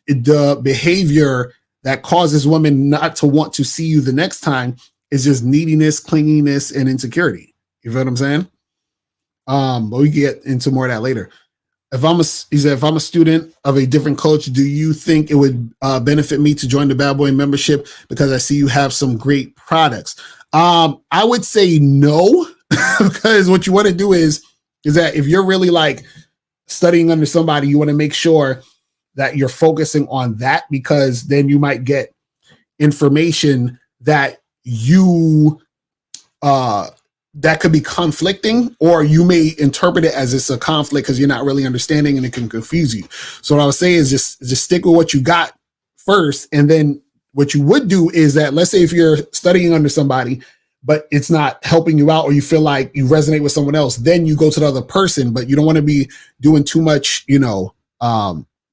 the behavior that causes women not to want to see you the next time is just neediness, clinginess, and insecurity. You feel what I'm saying? But we get into more of that later. If I'm a student of a different coach, do you think it would benefit me to join the Bad Boy membership because I see you have some great products? I would say no, because what you want to do is that if you're really like studying under somebody, you want to make sure that you're focusing on that, because then you might get information that that could be conflicting, or you may interpret it as it's a conflict because you're not really understanding and it can confuse you. So what I would say is just stick with what you got first. And then what you would do is that, let's say if you're studying under somebody, but it's not helping you out, or you feel like you resonate with someone else, then you go to the other person, but you don't want to be doing too much,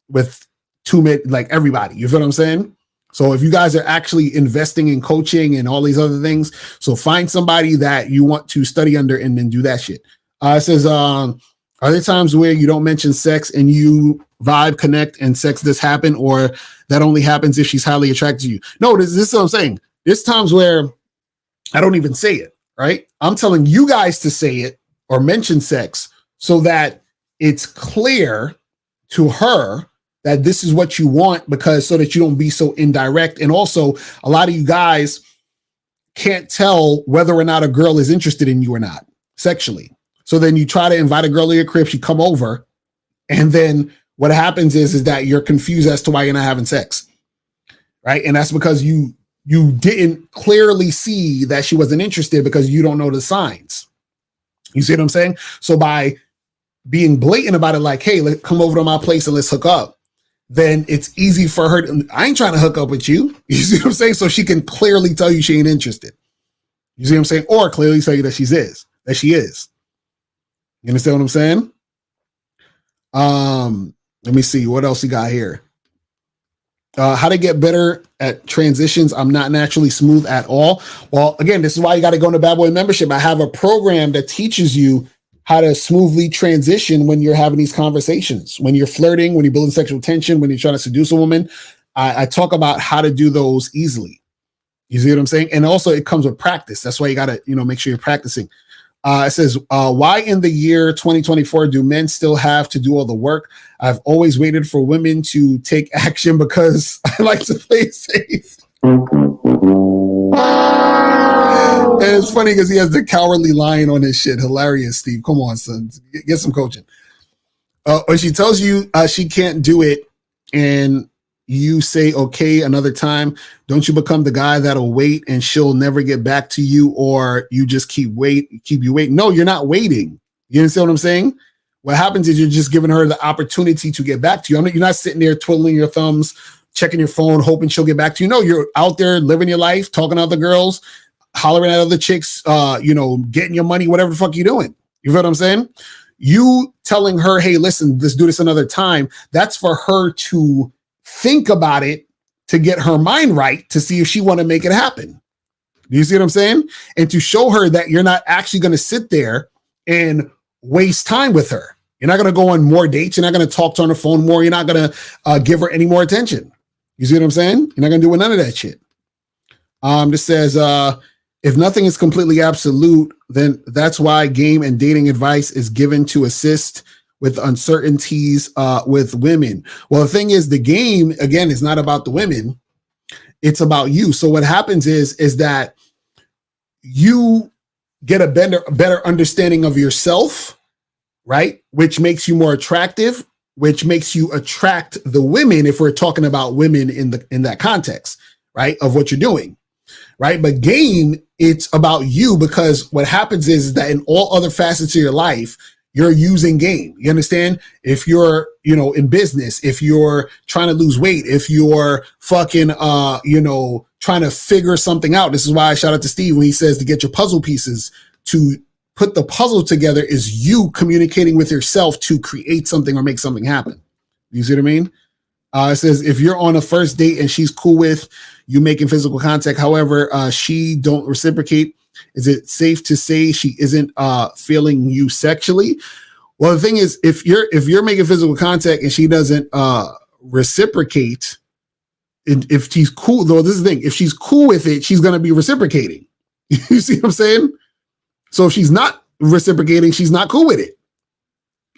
with too many, like everybody, you feel what I'm saying? So if you guys are actually investing in coaching and all these other things, so find somebody that you want to study under and then do that shit. It says, are there times where you don't mention sex and you vibe, connect, and sex does happen, or that only happens if she's highly attracted to you? No, this is what I'm saying. There's times where I don't even say it, right? I'm telling you guys to say it or mention sex so that it's clear to her that this is what you want, because so that you don't be so indirect. And also, a lot of you guys can't tell whether or not a girl is interested in you or not sexually. So then you try to invite a girl to your crib, she come over, and then what happens is that you're confused as to why you're not having sex, right? And that's because you didn't clearly see that she wasn't interested, because you don't know the signs. You see what I'm saying? So by being blatant about it, like, hey, come over to my place and let's hook up, then it's easy for her I ain't trying to hook up with you. You see what I'm saying? So she can clearly tell you she ain't interested. You see what I'm saying? Or clearly tell you that she is. You understand what I'm saying? Let me see what else you got here. How to get better at transitions. I'm not naturally smooth at all. Well, again, this is why you got to go into Bad Boy membership. I have a program that teaches you how to smoothly transition when you're having these conversations, when you're flirting, when you're building sexual tension, when you're trying to seduce a woman. I talk about how to do those easily. You see what I'm saying? And also it comes with practice. That's why you got to, make sure you're practicing. It says, why in the year 2024 do men still have to do all the work? I've always waited for women to take action because I like to play safe. And it's funny because he has the cowardly lion on his shit. Hilarious, Steve. Come on, son. Get some coaching. Or she tells you she can't do it and you say, okay, another time. Don't you become the guy that'll wait and she'll never get back to you, or you just keep you waiting? No, you're not waiting. You understand what I'm saying? What happens is you're just giving her the opportunity to get back to you. You're not sitting there twiddling your thumbs, checking your phone, hoping she'll get back to you. No, you're out there living your life, talking to other girls, hollering at other chicks, getting your money, whatever the fuck you're doing. You feel what I'm saying? You telling her, hey, listen, let's do this another time. That's for her to think about it, to get her mind right, to see if she want to make it happen. Do you see what I'm saying? And to show her that you're not actually going to sit there and waste time with her. You're not going to go on more dates. You're not going to talk to her on the phone more. You're not going to give her any more attention. You see what I'm saying? You're not going to do none of that shit. This says, if nothing is completely absolute, then that's why game and dating advice is given to assist with uncertainties with women. Well, the thing is, the game, again, is not about the women. It's about you. So what happens is that you get a better understanding of yourself, right? Which makes you more attractive, which makes you attract the women, if we're talking about women in that context, right? Of what you're doing, right? But game, it's about you, because what happens is that in all other facets of your life, you're using game. You understand? If you're, in business, if you're trying to lose weight, if you're fucking, trying to figure something out. This is why I shout out to Steve when he says to get your puzzle pieces, to put the puzzle together is you communicating with yourself to create something or make something happen. You see what I mean? It says, if you're on a first date and she's cool with you making physical contact, however, she don't reciprocate, is it safe to say she isn't feeling you sexually? Well, the thing is, if you're making physical contact and she doesn't reciprocate, and if she's cool, though, this is the thing, if she's cool with it, she's going to be reciprocating. You see what I'm saying? So if she's not reciprocating, she's not cool with it.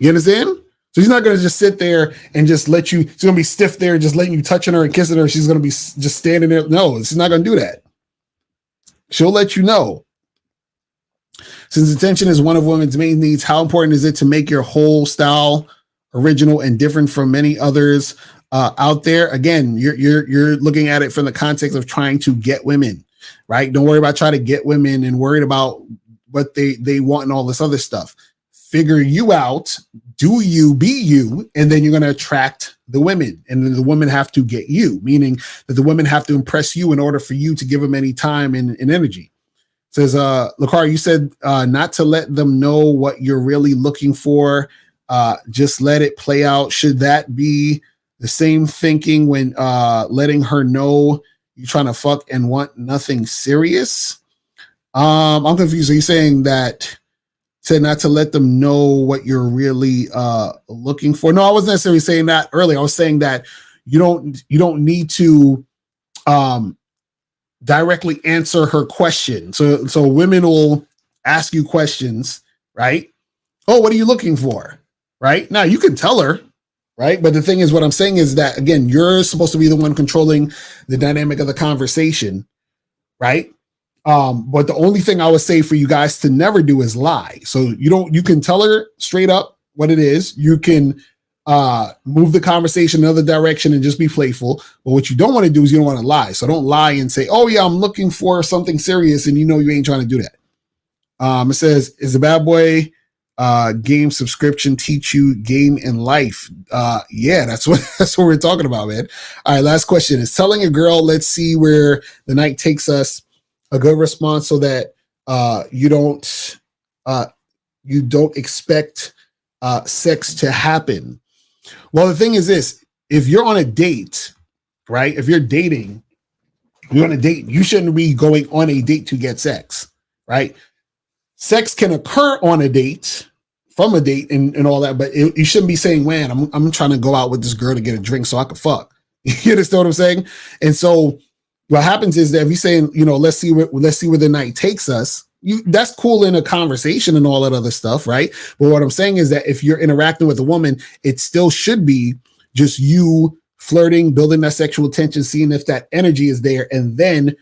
You understand? So she's not going to just sit there and just let you, she's going to be stiff there, just letting you touching her and kissing her. She's going to be just standing there. No, she's not going to do that. She'll let you know. Since attention is one of women's main needs, how important is it to make your whole style original and different from many others out there? Again, you're looking at it from the context of trying to get women, right? Don't worry about trying to get women and worried about what they want and all this other stuff. Figure you out, do you, be you, and then you're going to attract the women, and then the women have to get you, meaning that the women have to impress you in order for you to give them any time and energy. It says, Lakar, you said not to let them know what you're really looking for. Just let it play out. Should that be the same thinking when letting her know you're trying to fuck and want nothing serious? I'm confused. Are you saying that said not to let them know what you're really looking for? No, I wasn't necessarily saying that earlier. I was saying that you don't need to directly answer her question. So women will ask you questions, right? Oh, what are you looking for? Right? Now you can tell her, right? But the thing is, what I'm saying is that, again, you're supposed to be the one controlling the dynamic of the conversation, right? But the only thing I would say for you guys to never do is lie. So you can tell her straight up what it is. You can move the conversation another direction and just be playful. But what you don't want to do is you don't want to lie. So don't lie and say, oh yeah, I'm looking for something serious. And you ain't trying to do that. It says, is the Bad Boy game subscription teach you game in life? Yeah, that's what we're talking about, man. All right, last question. Is telling a girl, let's see where the night takes us, a good response so that you don't expect sex to happen? Well, the thing is this: if you're on a date, right? If you're dating, you're on a date. You shouldn't be going on a date to get sex, right? Sex can occur on a date, from a date, and all that, but you shouldn't be saying, "Man, I'm trying to go out with this girl to get a drink so I can fuck." You understand what I'm saying? And so what happens is that if you're saying, let's see where the night takes us, that's cool in a conversation and all that other stuff, right? But what I'm saying is that if you're interacting with a woman, it still should be just you flirting, building that sexual tension, seeing if that energy is there, and then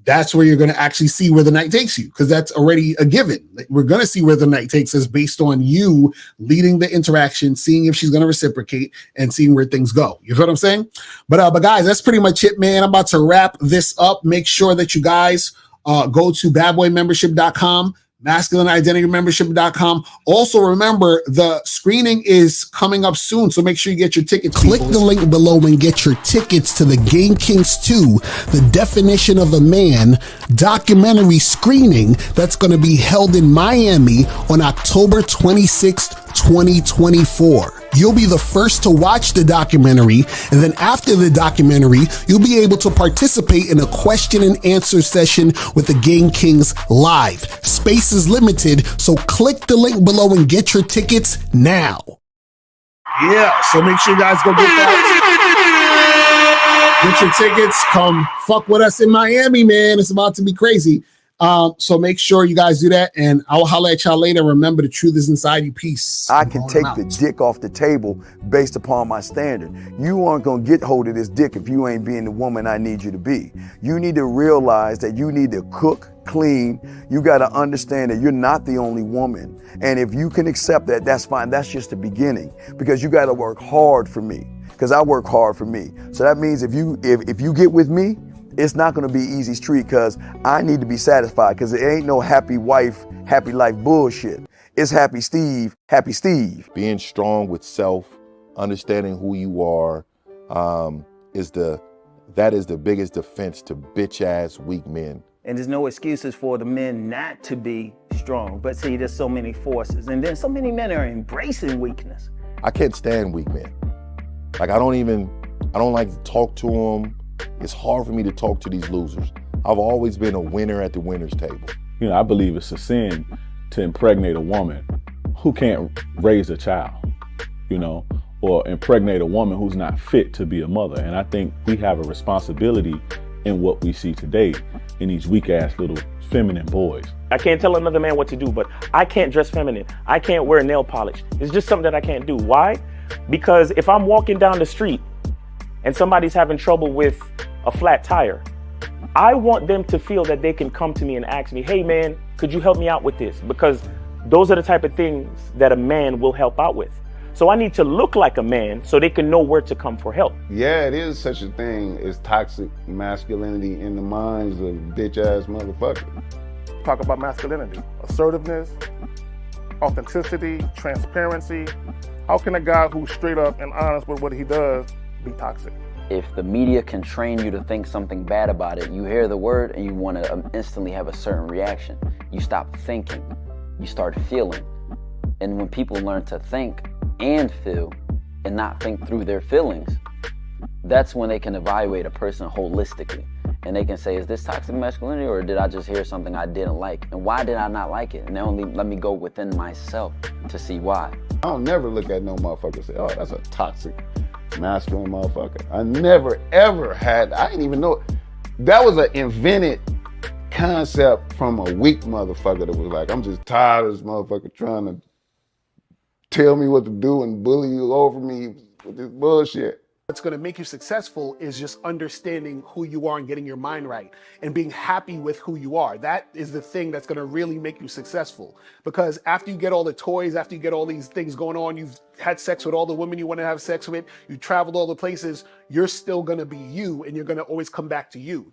that's where you're going to actually see where the night takes you, because that's already a given. Like, we're going to see where the night takes us based on you leading the interaction, seeing if she's going to reciprocate, and seeing where things go. You know what I'm saying? But guys, that's pretty much it, man. I'm about to wrap this up. Make sure that you guys go to badboymembership.com, masculineidentitymembership.com. Also, remember, the screening is coming up soon, so make sure you get your tickets. Click the link below and get your tickets to the Game Kings 2, The Definition of a Man documentary screening that's going to be held in Miami on October 26th, 2024. You'll be the first to watch the documentary, and then after the documentary, you'll be able to participate in a question and answer session with the Game Kings live. Space is limited, so click the link below and get your tickets now. Yeah, so make sure you guys go get that. Get your tickets. Come fuck with us in Miami, man. It's about to be crazy. So make sure you guys do that, and I'll holler at y'all later. Remember, the truth is inside you. Peace. I can take the dick off the table based upon my standard. You aren't gonna get hold of this dick if you ain't being the woman I need you to be. You need to realize that you need to cook, clean. You gotta understand that you're not the only woman. And if you can accept that, that's fine. That's just the beginning, because you gotta work hard for me, because I work hard for me. So that means if you get with me, it's not gonna be easy street, because I need to be satisfied, because it ain't no happy wife, happy life bullshit. It's happy Steve, happy Steve. Being strong with self, understanding who you are, that is the biggest defense to bitch ass weak men. And there's no excuses for the men not to be strong. But see, there's so many forces. And then so many men are embracing weakness. I can't stand weak men. Like, I don't like to talk to them. It's hard for me to talk to these losers. I've always been a winner at the winner's table. You know, I believe it's a sin to impregnate a woman who can't raise a child, you know, or impregnate a woman who's not fit to be a mother. And I think we have a responsibility in what we see today in these weak ass little feminine boys. I can't tell another man what to do, but I can't dress feminine. I can't wear nail polish. It's just something that I can't do. Why? Because if I'm walking down the street and somebody's having trouble with a flat tire, I want them to feel that they can come to me and ask me, hey man, could you help me out with this? Because those are the type of things that a man will help out with. So I need to look like a man so they can know where to come for help. Yeah, it is such a thing as toxic masculinity in the minds of bitch ass motherfuckers. Talk about masculinity, assertiveness, authenticity, transparency. How can a guy who's straight up and honest with what he does be toxic? If the media can train you to think something bad about it, you hear the word and you want to instantly have a certain reaction. You stop thinking, you start feeling. And when people learn to think and feel and not think through their feelings, that's when they can evaluate a person holistically. And they can say, is this toxic masculinity, or did I just hear something I didn't like? And why did I not like it? And only let me go within myself to see why. I don't never look at no motherfucker and say, oh, that's a toxic masculine motherfucker. I never ever had, I didn't even know. That was an invented concept from a weak motherfucker that was like, I'm just tired of this motherfucker trying to tell me what to do and bully you over me with this bullshit. What's going to make you successful is just understanding who you are and getting your mind right and being happy with who you are. That is the thing that's going to really make you successful. Because after you get all the toys, after you get all these things going on, you've had sex with all the women you want to have sex with, you traveled all the places, you're still going to be you, and you're going to always come back to you.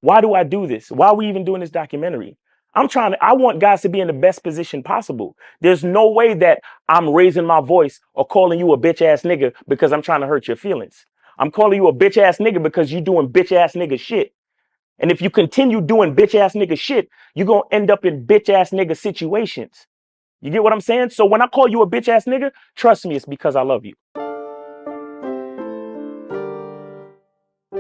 Why do I do this? Why are we even doing this documentary? I want guys to be in the best position possible. There's no way that I'm raising my voice or calling you a bitch ass nigga because I'm trying to hurt your feelings. I'm calling you a bitch ass nigga because you're doing bitch ass nigga shit. And if you continue doing bitch ass nigga shit, you're going to end up in bitch ass nigga situations. You get what I'm saying? So when I call you a bitch ass nigga, trust me, it's because I love you.